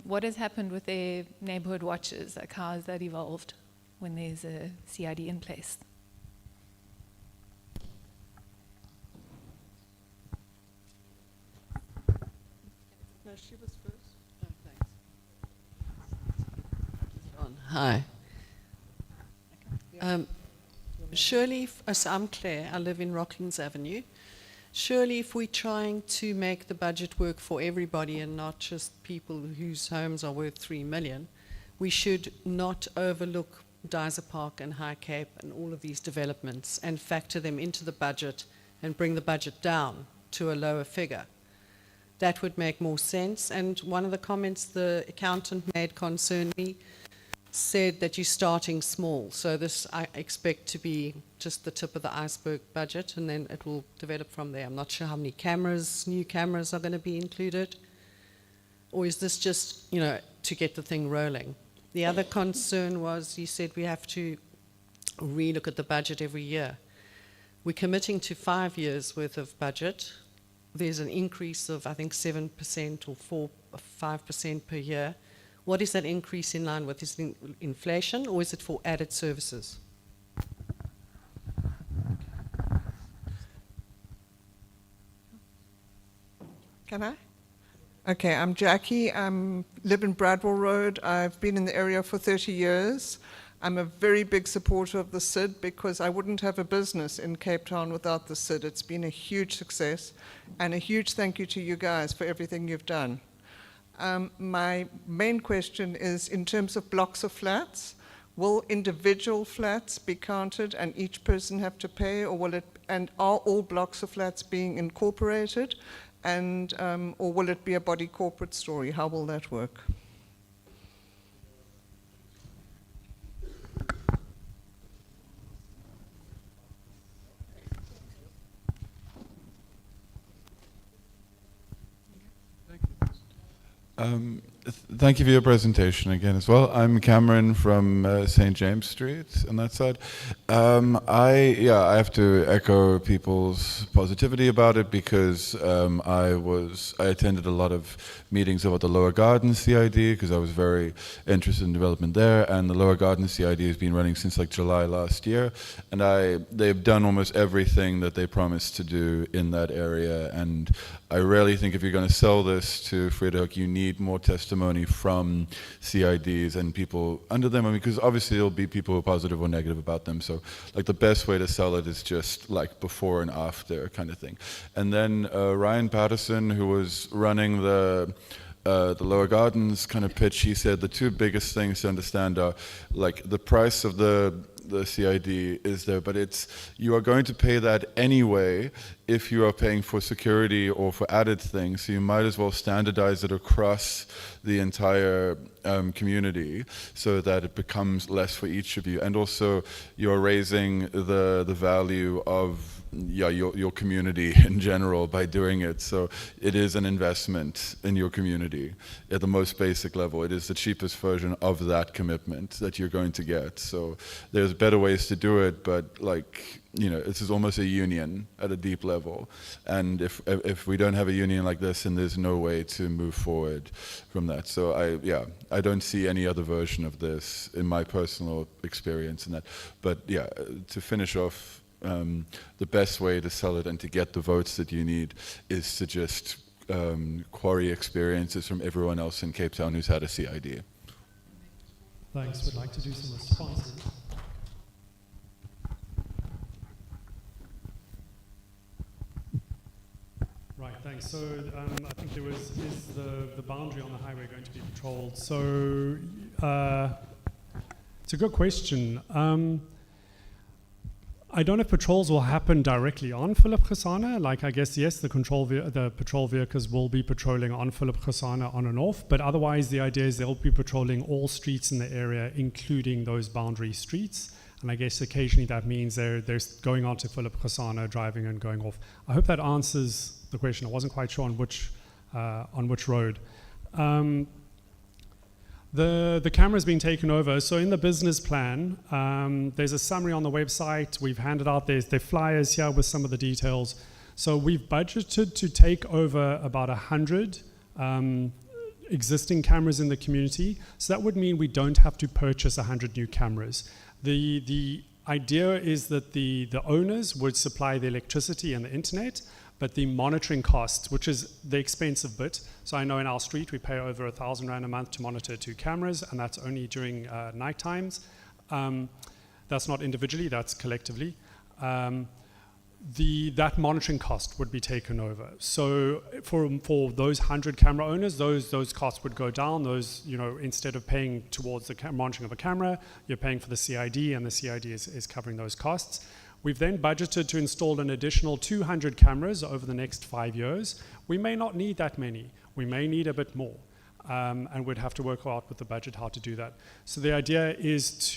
What has happened with their neighborhood watches? Like, how has that evolved when there's a CID in place? No, she was first. Oh, thanks. Hi. Surely, so I'm Claire, I live in Rocklands Avenue. Surely if we're trying to make the budget work for everybody and not just people whose homes are worth 3 million, we should not overlook Dyser Park and High Cape and all of these developments and factor them into the budget and bring the budget down to a lower figure. That would make more sense. And one of the comments the accountant made concerned me, said that you're starting small. So this I expect to be just the tip of the iceberg budget, and then it will develop from there. I'm not sure how many cameras, new cameras are going to be included. Or is this just, you know, to get the thing rolling? The other concern was, you said we have to relook at the budget every year. We're committing to 5 years worth of budget. There's an increase of, I think, 7% or 5% per year. What is that increase in line with? Is it inflation, or is it for added services? Can I? Okay, I'm Jackie. I live in Bradwell Road. I've been in the area for 30 years. I'm a very big supporter of the SID because I wouldn't have a business in Cape Town without the SID. It's been a huge success, and a huge thank you to you guys for everything you've done. My main question is, in terms of blocks of flats, will individual flats be counted and each person have to pay, or will it, and are all blocks of flats being incorporated, and or will it be a body corporate story? How will that work? Thank you for your presentation again as well. I'm Cameron from St. James Street on that side. I have to echo people's positivity about it because I attended a lot of meetings about the Lower Garden CID because I was very interested in development there, and the Lower Garden CID has been running since like July last year, and they've done almost everything that they promised to do in that area, and I really think if you're going to sell this to Vredehoek, you need more testimony from CIDs and people under them. I mean, because obviously there'll be people who are positive or negative about them. So, like, the best way to sell it is just like before and after kind of thing. And then Ryan Patterson, who was running the Lower Gardens kind of pitch, he said the two biggest things to understand are like the price of the CID is there, but you are going to pay that anyway if you are paying for security or for added things, so you might as well standardize it across the entire community so that it becomes less for each of you, and also you're raising the value of your community in general by doing it. So it is an investment in your community at the most basic level. It is the cheapest version of that commitment that you're going to get. So there's better ways to do it, but like, you know, this is almost a union at a deep level. And if we don't have a union like this, then there's no way to move forward from that. So I don't see any other version of this in my personal experience in that. But yeah, to finish off, the best way to sell it and to get the votes that you need is to just quarry experiences from everyone else in Cape Town who's had a CID. Thanks. We'd like to do some responses. Right, thanks. So I think is the boundary on the highway going to be patrolled? So it's a good question. I don't know if patrols will happen directly on Philip Gesana. Like, I guess, yes, the patrol vehicles will be patrolling on Philip Gesana on and off, but otherwise the idea is they'll be patrolling all streets in the area, including those boundary streets. And I guess occasionally that means they're going on to Philip Gesana, driving and going off. I hope that answers the question. I wasn't quite sure on which road. The camera's been taken over. So in the business plan, there's a summary on the website. We've handed out the flyers here with some of the details. So we've budgeted to take over about 100 existing cameras in the community. So that would mean we don't have to purchase 100 new cameras. The idea is that the owners would supply the electricity and the internet, but the monitoring costs, which is the expensive bit. So I know in our street we pay over 1,000 Rand a month to monitor 2 cameras, and that's only during night times. That's not individually, that's collectively. That monitoring cost would be taken over. So for those 100 camera owners, those costs would go down. Those, you know, instead of paying towards the monitoring of a camera, you're paying for the CID, and the CID is covering those costs. We've then budgeted to install an additional 200 cameras over the next 5 years. We may not need that many. We may need a bit more. And we'd have to work out with the budget how to do that. So the idea is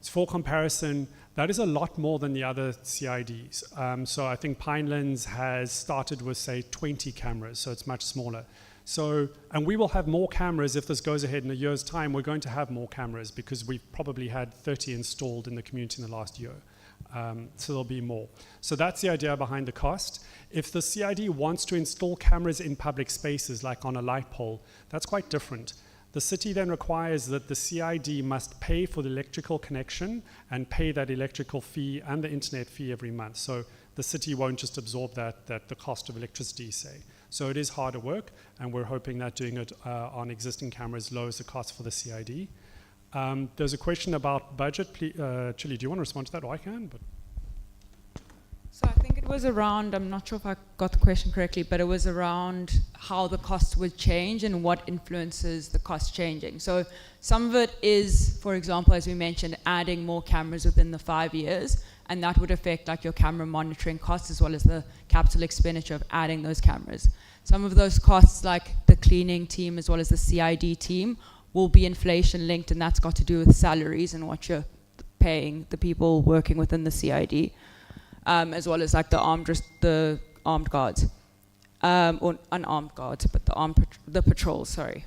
for comparison, that is a lot more than the other CIDs. So I think Pinelands has started with, say, 20 cameras, so it's much smaller. So, and we will have more cameras if this goes ahead in a year's time. We're going to have more cameras because we've probably had 30 installed in the community in the last year. So there'll be more. So that's the idea behind the cost. If the CID wants to install cameras in public spaces, like on a light pole, that's quite different. The city then requires that the CID must pay for the electrical connection and pay that electrical fee and the internet fee every month. So the city won't just absorb that the cost of electricity, say. So it is harder work, and we're hoping that doing it on existing cameras lowers the cost for the CID. There's a question about budget. Chili, do you want to respond to that? Or I can. But. So I think it was around, I'm not sure if I got the question correctly, but it was around how the costs would change and what influences the cost changing. So some of it is, for example, as we mentioned, adding more cameras within the 5 years, and that would affect like your camera monitoring costs as well as the capital expenditure of adding those cameras. Some of those costs, like the cleaning team as well as the CID team, will be inflation linked, and that's got to do with salaries and what you're paying the people working within the CID, as well as like the armed guards. or unarmed guards, but the patrols, sorry.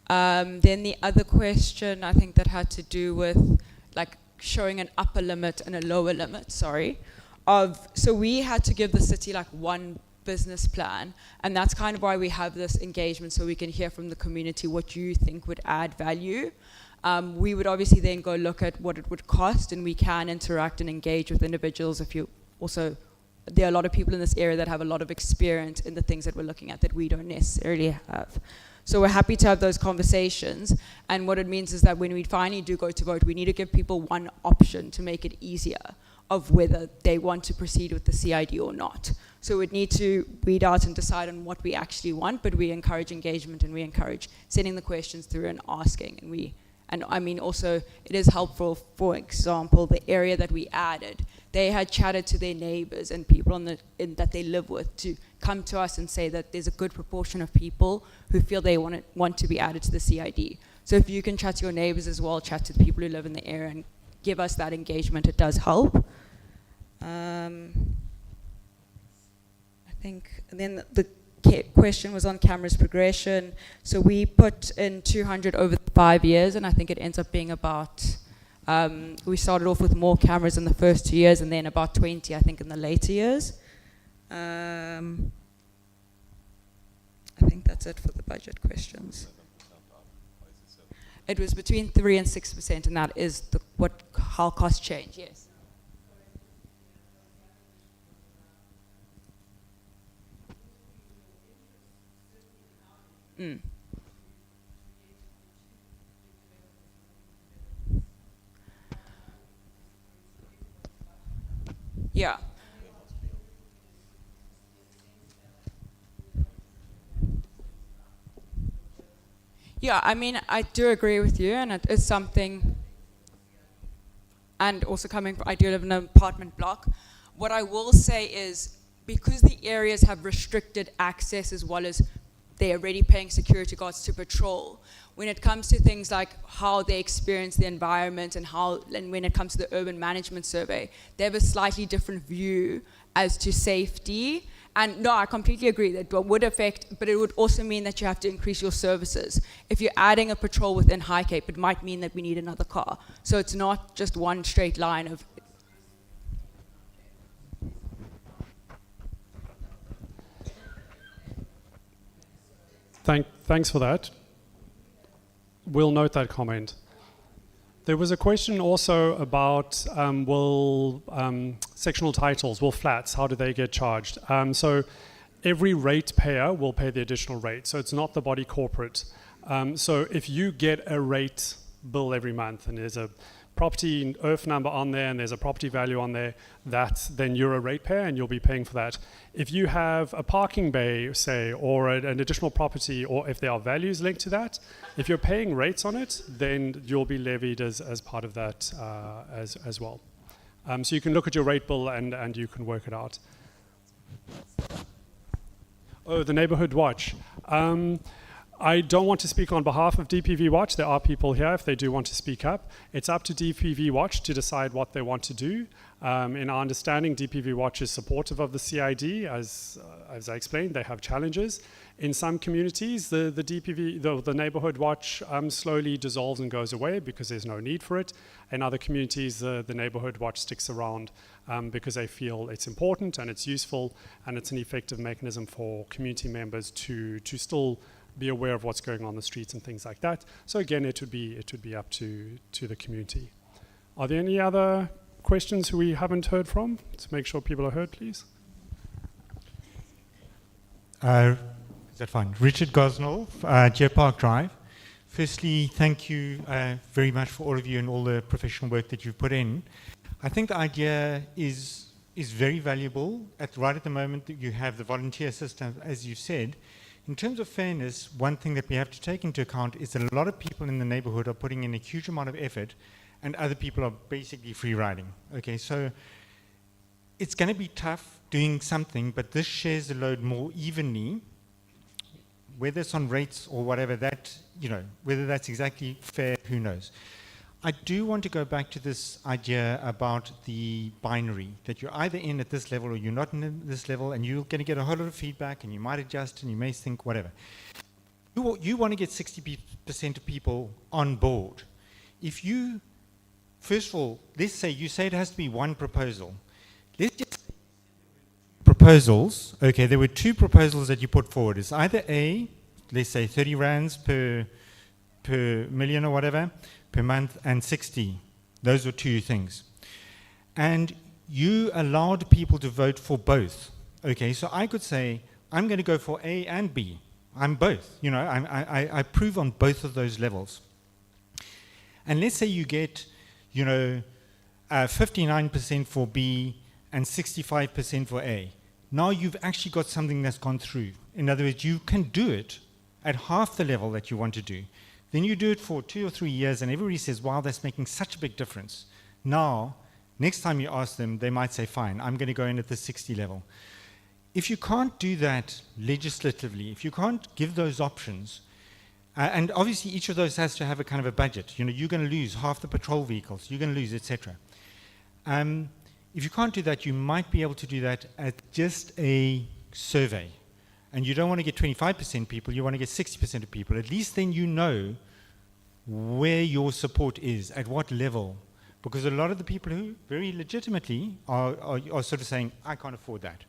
Then the other question, I think that had to do with like showing an upper limit and a lower limit, so we had to give the city like one business plan, and that's kind of why we have this engagement, so we can hear from the community what you think would add value. We would obviously then go look at what it would cost, and we can interact and engage with individuals. There are a lot of people in this area that have a lot of experience in the things that we're looking at that we don't necessarily have. So we're happy to have those conversations, and what it means is that when we finally do go to vote, we need to give people one option to make it easier of whether they want to proceed with the CID or not. So we'd need to weed out and decide on what we actually want, but we encourage engagement and we encourage sending the questions through and asking. And I mean also it is helpful, for example, the area that we added, they had chatted to their neighbors and people that they live with to come to us and say that there's a good proportion of people who feel they want to be added to the CID. So if you can chat to your neighbors as well, chat to the people who live in the area and give us that engagement, it does help. I think, and then the question was on cameras progression. So we put in 200 over 5 years, and I think it ends up being about, we started off with more cameras in the first 2 years, and then about 20, I think, in the later years. I think that's it for the budget questions. It was between 3 and 6%, and that is how costs change, yes. Mm. Yeah. Yeah, I mean, I do agree with you, and it is something, and also I do live in an apartment block. What I will say is, because the areas have restricted access as well as they're already paying security guards to patrol, when it comes to things like how they experience the environment and when it comes to the urban management survey, they have a slightly different view as to safety. And no, I completely agree that it would affect, but it would also mean that you have to increase your services. If you're adding a patrol within High Cape, it might mean that we need another car. So it's not just one straight line of. Thanks for that. We'll note that comment. There was a question also about sectional titles, flats, how do they get charged? So every rate payer will pay the additional rate, so it's not the body corporate. So if you get a rate bill every month and there's a property earth number on there and there's a property value on there, then you're a ratepayer and you'll be paying for that. If you have a parking bay, say, or an additional property, or if there are values linked to that, if you're paying rates on it, then you'll be levied as part of that as well. So you can look at your rate bill and you can work it out. Oh, the neighborhood watch. I don't want to speak on behalf of DPV Watch. There are people here if they do want to speak up. It's up to DPV Watch to decide what they want to do. In our understanding, DPV Watch is supportive of the CID. As I explained, they have challenges. In some communities, the neighborhood watch slowly dissolves and goes away because there's no need for it. In other communities, the neighborhood watch sticks around because they feel it's important and it's useful and it's an effective mechanism for community members to still be aware of what's going on the streets and things like that. So again, it would be up to the community. Are there any other questions we haven't heard from? To make sure people are heard, please. Is that fine? Richard Gosnell, Deer Park Drive. Firstly, thank you very much for all of you and all the professional work that you've put in. I think the idea is very valuable. Right at the moment that you have the volunteer system, as you said. In terms of fairness, one thing that we have to take into account is that a lot of people in the neighborhood are putting in a huge amount of effort and other people are basically free riding. Okay, so it's going to be tough doing something, but this shares the load more evenly, whether it's on rates or whatever, whether that's exactly fair, who knows. I do want to go back to this idea about the binary, that you're either in at this level or you're not in this level, and you're going to get a whole lot of feedback, and you might adjust, and you may think whatever. You want to get 60% of people on board. If you, first of all, let's say you say it has to be one proposal. Let's just say proposals. Okay, there were 2 proposals that you put forward. It's either A, let's say 30 rands per million or whatever, per month, and 60. Those were 2 things. And you allowed people to vote for both. Okay, so I could say, I'm going to go for A and B. I'm both. You know, I approve on both of those levels. And let's say you get, you know, 59% for B and 65% for A. Now you've actually got something that's gone through. In other words, you can do it at half the level that you want to do. Then you do it for 2 or 3 years, and everybody says, wow, that's making such a big difference. Now, next time you ask them, they might say, fine, I'm going to go in at the 60 level. If you can't do that legislatively, if you can't give those options, and obviously each of those has to have a kind of a budget. You know, you're going to lose half the patrol vehicles, you're going to lose, etc. If you can't do that, you might be able to do that at just a survey. And you don't want to get 25% people, you want to get 60% of people. At least then you know where your support is, at what level. Because a lot of the people who very legitimately are sort of saying, I can't afford that.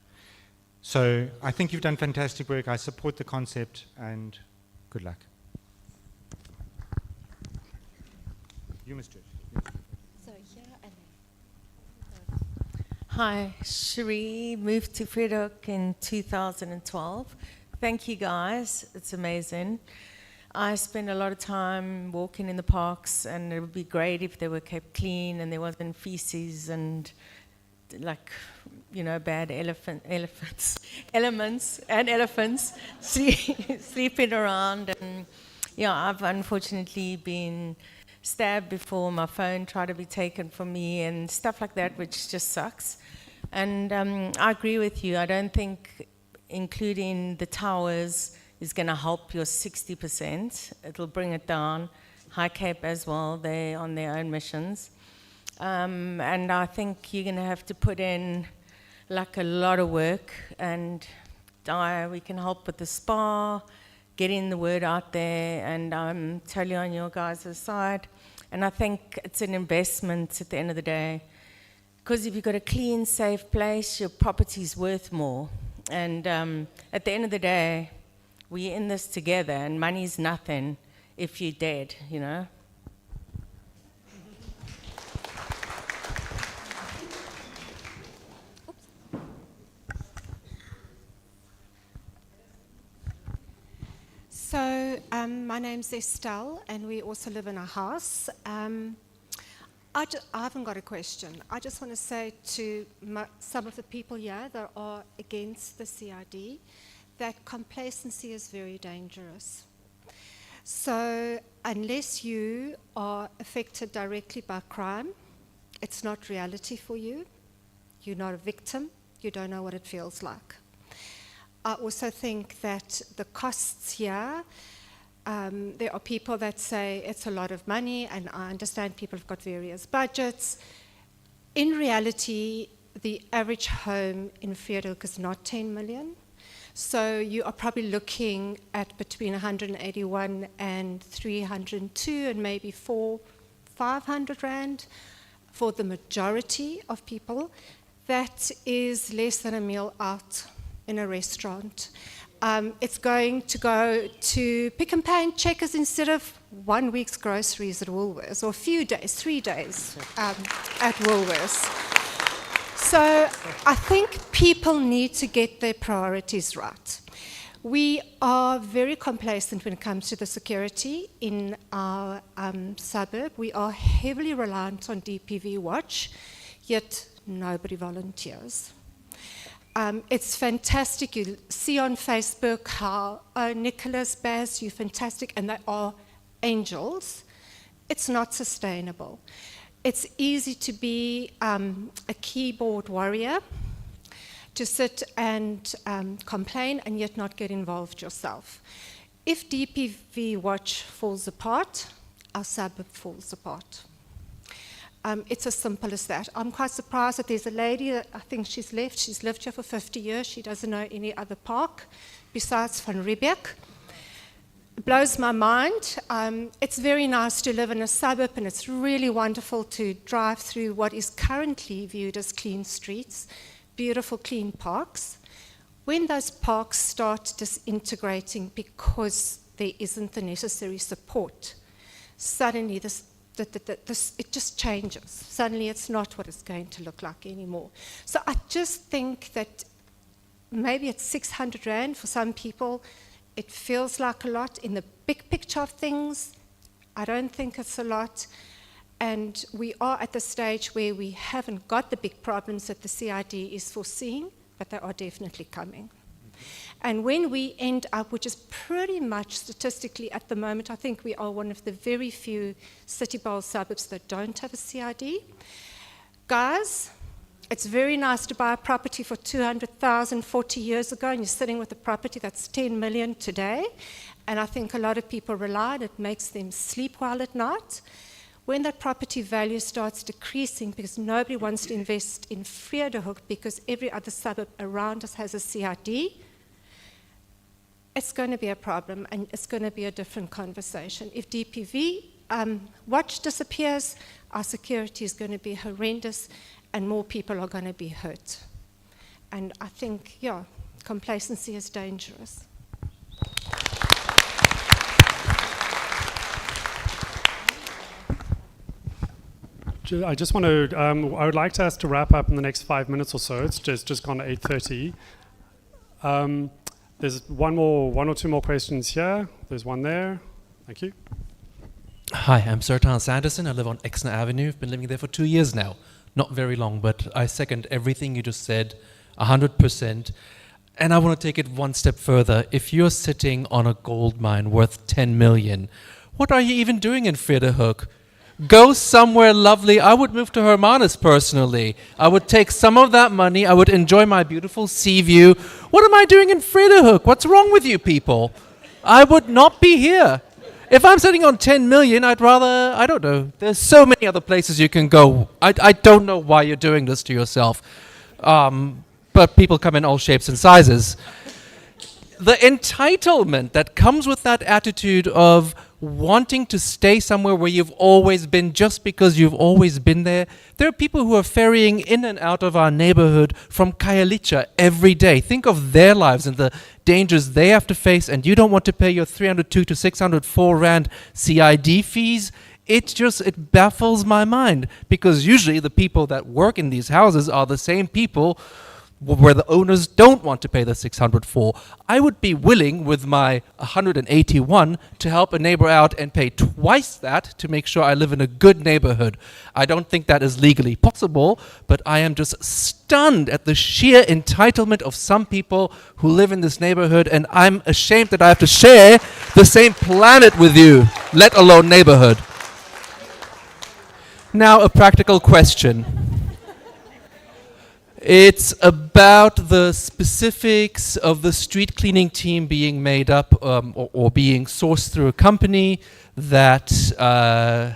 So I think you've done fantastic work. I support the concept, and good luck. You must do it. So here and Hi, Cherie, moved to Vredehoek in 2012. Thank you guys, it's amazing. I spend a lot of time walking in the parks, and it would be great if they were kept clean and there wasn't feces and like, you know, bad elements sleeping around. And yeah, I've unfortunately been stabbed before, my phone tried to be taken from me and stuff like that, which just sucks. And I agree with you. I don't think including the towers is going to help your 60%. It'll bring it down. High Cape as well, they're on their own missions. And I think you're going to have to put in like a lot of work, and we can help with the spa, getting the word out there, and I'm totally on your guys' side. And I think it's an investment at the end of the day, because if you've got a clean, safe place, your property's worth more. And at the end of the day, we're in this together, and money's nothing if you're dead, you know. So my name's Estelle, and we also live in a house. I haven't got a question. I just want to say to some of the people here that are against the CID that complacency is very dangerous. So unless you are affected directly by crime, it's not reality for you. You're not a victim. You don't know what it feels like. I also think that the costs here, there are people that say it's a lot of money, and I understand people have got various budgets. In reality, the average home in Vredehoek is not 10 million. So you are probably looking at between 181 and 302 and maybe 500 rand for the majority of people. That is less than a meal out in a restaurant. It's going to go to Pick and Pay and Checkers instead of 1 week's groceries at Woolworths, or a few days, 3 days at Woolworths. So I think people need to get their priorities right. We are very complacent when it comes to the security in our suburb. We are heavily reliant on DPV Watch, yet nobody volunteers. It's fantastic. You see on Facebook how, Nicholas, Baz, you're fantastic, and they are angels. It's not sustainable. It's easy to be a keyboard warrior, to sit and complain and yet not get involved yourself. If DPV Watch falls apart, our suburb falls apart. It's as simple as that. I'm quite surprised that there's a lady that I think she's left. She's lived here for 50 years. She doesn't know any other park besides Van Riebeek. It blows my mind. It's very nice to live in a suburb, and it's really wonderful to drive through what is currently viewed as clean streets, beautiful clean parks. When those parks start disintegrating because there isn't the necessary support, suddenly it just changes. Suddenly it's not what it's going to look like anymore. So I just think that maybe it's 600 Rand for some people. It feels like a lot. In the big picture of things, I don't think it's a lot. And we are at the stage where we haven't got the big problems that the CID is foreseeing, but they are definitely coming. And when we end up, which is pretty much statistically at the moment, I think we are one of the very few city bowl suburbs that don't have a CID. Guys, it's very nice to buy a property for 200,000 40 years ago, and you're sitting with a property that's 10 million today. And I think a lot of people rely on it, makes them sleep well at night. When that property value starts decreasing because nobody wants to invest in Vredehoek because every other suburb around us has a CID, it's going to be a problem, and it's going to be a different conversation. If DPV watch disappears, our security is going to be horrendous, and more people are going to be hurt. And I think, yeah, complacency is dangerous. I just want to, I would like us to wrap up in the next 5 minutes or so. It's just gone 8:30. There's one or two more questions here. There's one there. Thank you. Hi, I'm Sertan Sanderson. I live on Exner Avenue. I've been living there for 2 years now. Not very long, but I second everything you just said, 100%. And I want to take it one step further. If you're sitting on a gold mine worth 10 million, what are you even doing in Vredehoek? Go somewhere lovely. I would move to Hermanus personally. I would take some of that money. I would enjoy my beautiful sea view. What am I doing in Vredehoek? What's wrong with you people? I would not be here. If I'm sitting on 10 million, I'd rather, I don't know. There's so many other places you can go. I don't know why you're doing this to yourself. But people come in all shapes and sizes. The entitlement that comes with that attitude of wanting to stay somewhere where you've always been just because you've always been there. There are people who are ferrying in and out of our neighborhood from Khayelitsha every day. Think of their lives and the dangers they have to face, and you don't want to pay your 302 to 604 Rand CID fees. It baffles my mind, because usually the people that work in these houses are the same people where the owners don't want to pay the 604. I would be willing, with my 181, to help a neighbor out and pay twice that to make sure I live in a good neighborhood. I don't think that is legally possible, but I am just stunned at the sheer entitlement of some people who live in this neighborhood, and I'm ashamed that I have to share the same planet with you, let alone neighborhood. Now, a practical question. It's about the specifics of the street cleaning team being made up or being sourced through a company that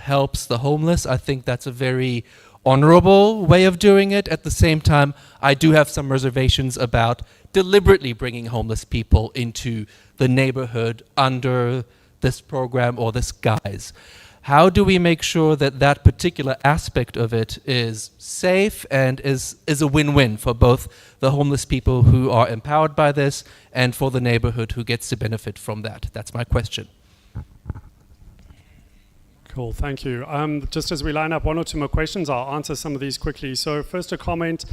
helps the homeless. I think that's a very honorable way of doing it. At the same time, I do have some reservations about deliberately bringing homeless people into the neighborhood under this program or this guise. How do we make sure that that particular aspect of it is safe and is a win-win for both the homeless people who are empowered by this and for the neighborhood who gets to benefit from that? That's my question. Cool, thank you. Just as we line up one or two more questions, I'll answer some of these quickly. So first a comment.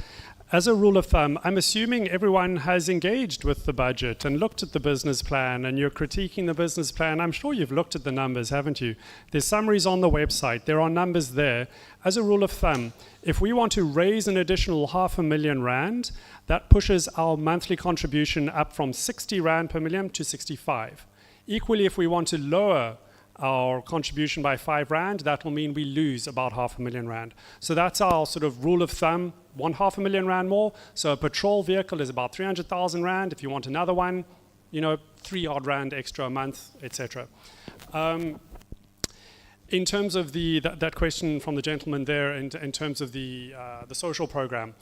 As a rule of thumb, I'm assuming everyone has engaged with the budget and looked at the business plan, and you're critiquing the business plan. I'm sure you've looked at the numbers, haven't you? There's summaries on the website. There are numbers there. As a rule of thumb, if we want to raise an additional 500,000 Rand, that pushes our monthly contribution up from 60 Rand per million to 65. Equally, if we want to lower our contribution by 5 Rand, that will mean we lose about 500,000 Rand. So that's our sort of rule of thumb, 500,000 Rand more. So a patrol vehicle is about 300,000 Rand. If you want another one, 3 odd Rand extra a month, etc. in terms of that question from the gentleman there, in terms of the social program,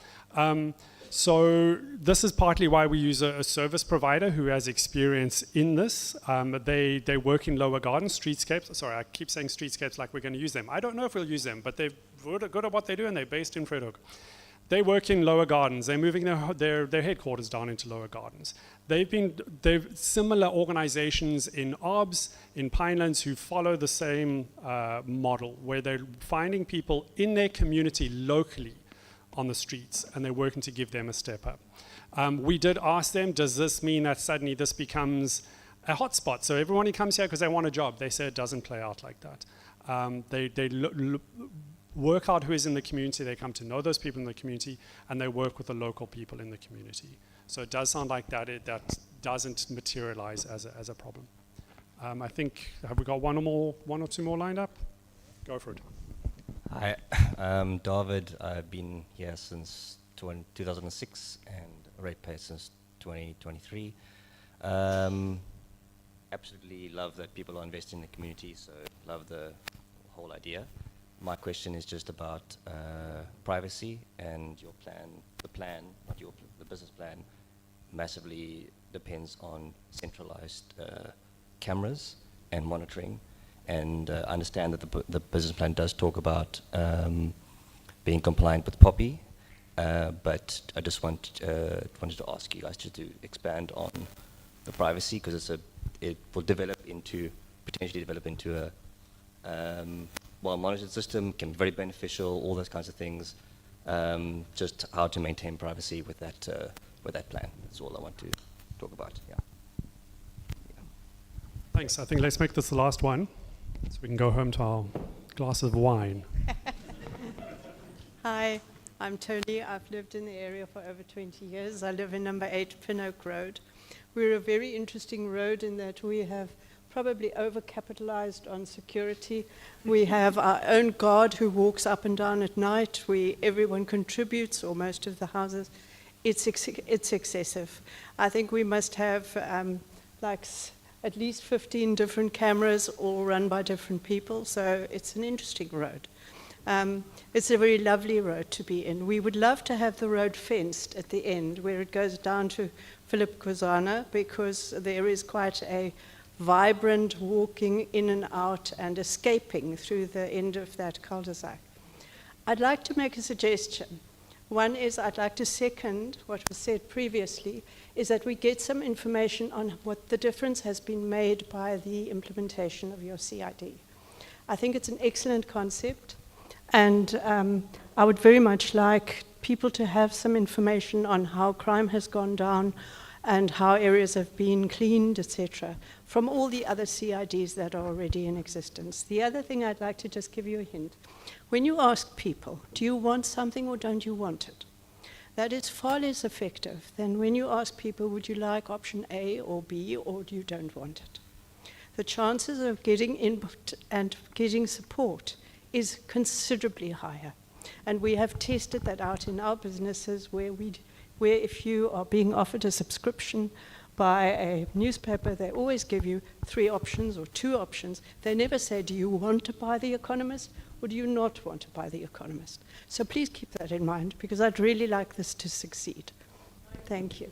so this is partly why we use a service provider who has experience in this. They work in lower gardens, streetscapes. Sorry, I keep saying streetscapes like we're going to use them. I don't know if we'll use them, but they're good at what they do, and they're based in Vredehoek. They work in lower gardens. They're moving their headquarters down into lower gardens. They've similar organizations in OBS, in Pinelands, who follow the same model, where they're finding people in their community locally on the streets, and they're working to give them a step up. We did ask them, does this mean that suddenly this becomes a hotspot? So everyone who comes here because they want a job, they say it doesn't play out like that. They work out who is in the community, they come to know those people in the community, and they work with the local people in the community. So it does sound like that doesn't materialize as a problem. I think, have we got one or two more lined up? Go for it. Hi, I'm David. I've been here since 2006 and ratepayer since 2023. Absolutely love that people are investing in the community, so love the whole idea. My question is just about privacy and your plan. The business plan massively depends on centralized cameras and monitoring. And I understand that the business plan does talk about being compliant with POPI, but I just wanted to ask you guys to expand on the privacy, because it will potentially develop into a well-monitored system, can be very beneficial, all those kinds of things. Just how to maintain privacy with that plan. That's all I want to talk about. Yeah. Thanks. I think let's make this the last one, so we can go home to our glass of wine. Hi, I'm Tony. I've lived in the area for over 20 years. I live in number 8 Pinnock Road. We're a very interesting road in that we have probably overcapitalized on security. We have our own guard who walks up and down at night. Everyone contributes, or most of the houses. It's excessive. I think we must have at least 15 different cameras, all run by different people. So it's an interesting road. It's a very lovely road to be in. We would love to have the road fenced at the end, where it goes down to Philip Kozana, because there is quite a vibrant walking in and out and escaping through the end of that cul-de-sac. I'd like to make a suggestion. One is I'd like to second what was said previously, is that we get some information on what the difference has been made by the implementation of your CID. I think it's an excellent concept, and I would very much like people to have some information on how crime has gone down and how areas have been cleaned, etc., from all the other CIDs that are already in existence. The other thing I'd like to just give you a hint. When you ask people, do you want something or don't you want it? That is far less effective than when you ask people, would you like option A or B, or you don't want it? The chances of getting input and getting support is considerably higher. And we have tested that out in our businesses where if you are being offered a subscription by a newspaper, they always give you 3 options or 2 options. They never say, do you want to buy The Economist or do you not want to buy The Economist? So please keep that in mind, because I'd really like this to succeed. Thank you.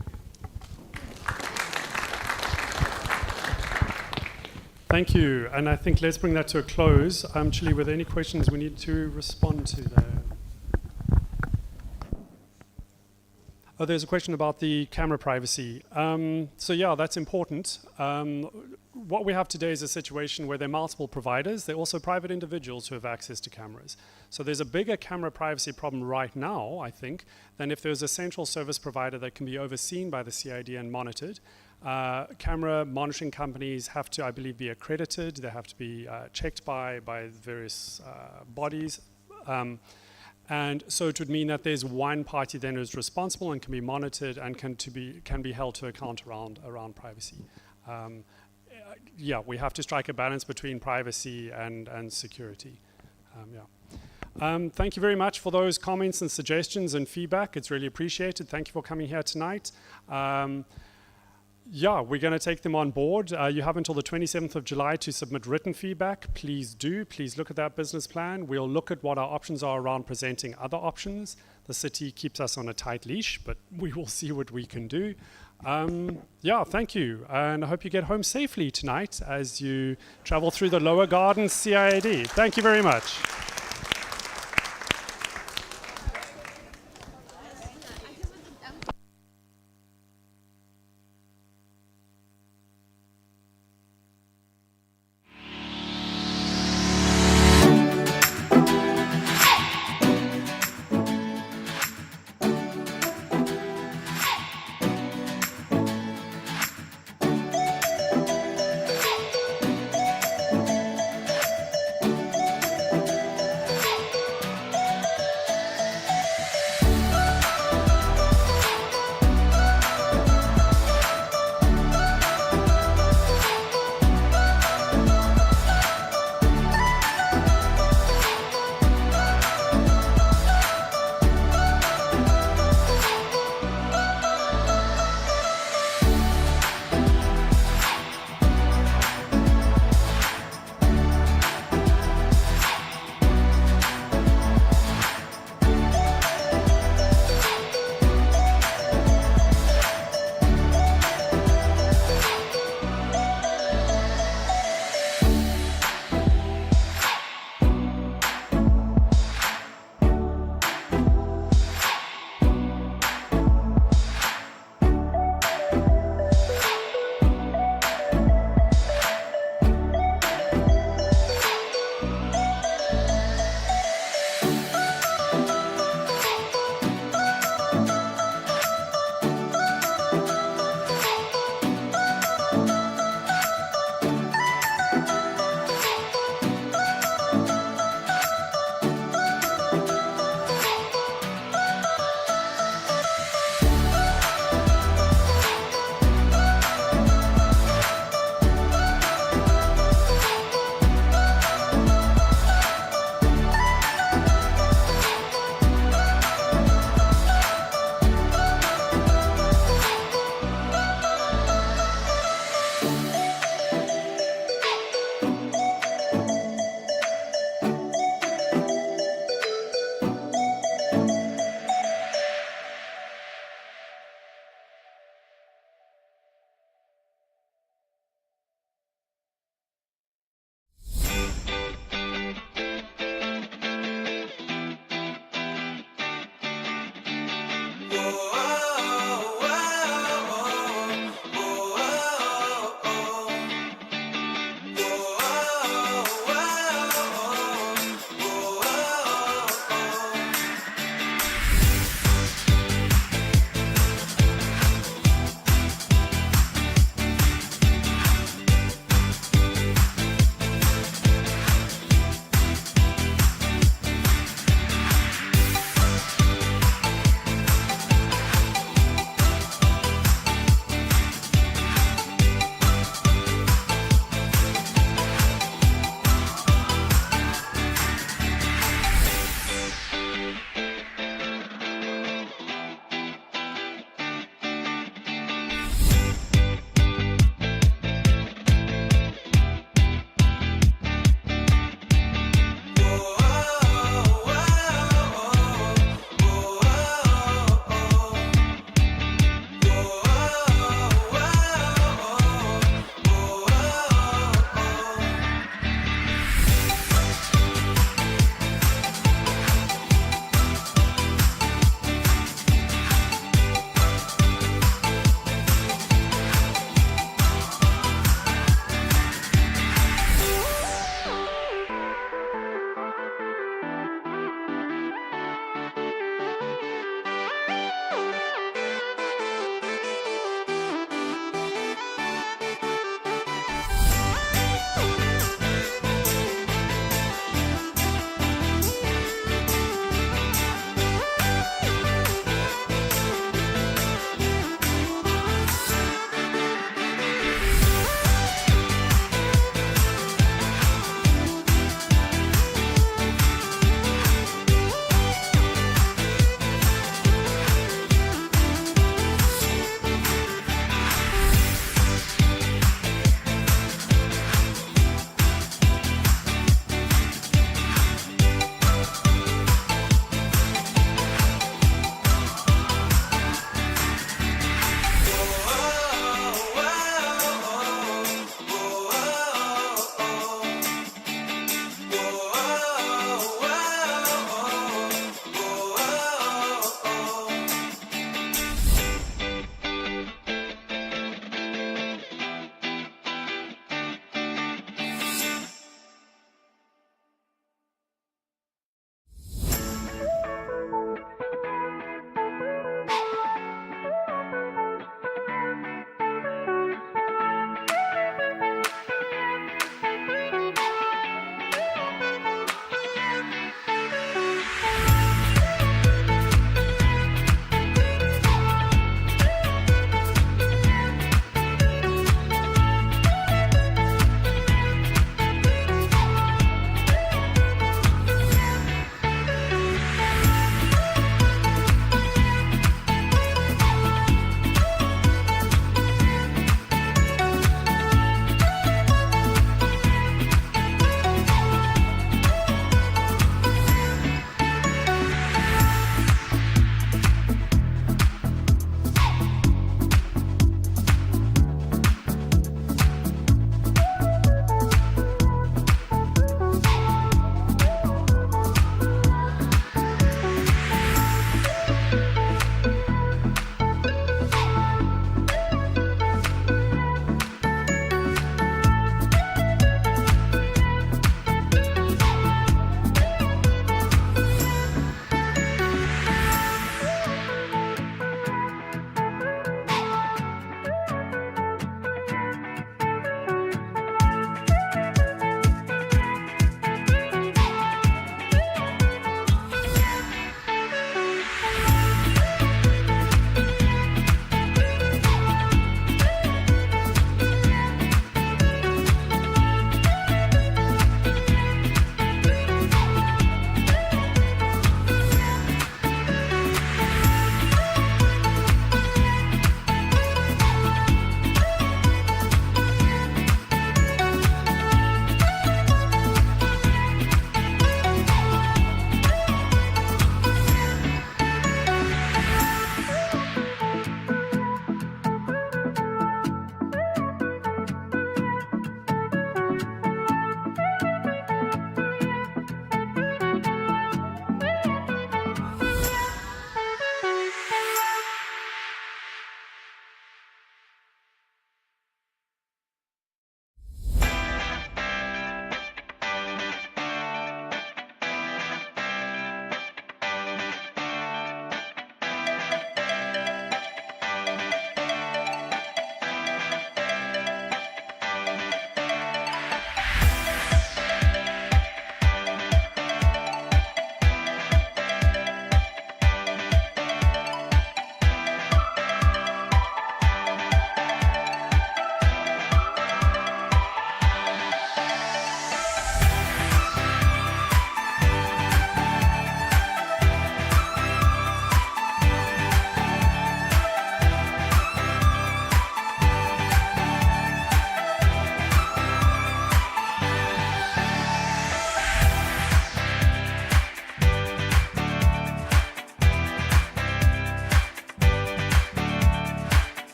Thank you. And I think let's bring that to a close. Chili, were there any questions we need to respond to there? Oh, there's a question about the camera privacy. So yeah, that's important. What we have today is a situation where there are multiple providers. There are also private individuals who have access to cameras. So there's a bigger camera privacy problem right now, I think, than if there's a central service provider that can be overseen by the CID and monitored. Camera monitoring companies have to, I believe, be accredited. They have to be checked by various bodies. And so it would mean that there's one party then who's responsible and can be monitored and can be held to account around privacy. Yeah, we have to strike a balance between privacy and security. Thank you very much for those comments and suggestions and feedback. It's really appreciated. Thank you for coming here tonight. yeah, we're going to take them on board. You have until the 27th of July to submit written feedback. Please do. Please look at that business plan. We'll look at what our options are around presenting other options. The city keeps us on a tight leash, but we will see what we can do. Yeah, thank you. And I hope you get home safely tonight as you travel through the Lower Gardens CIAD. Thank you very much.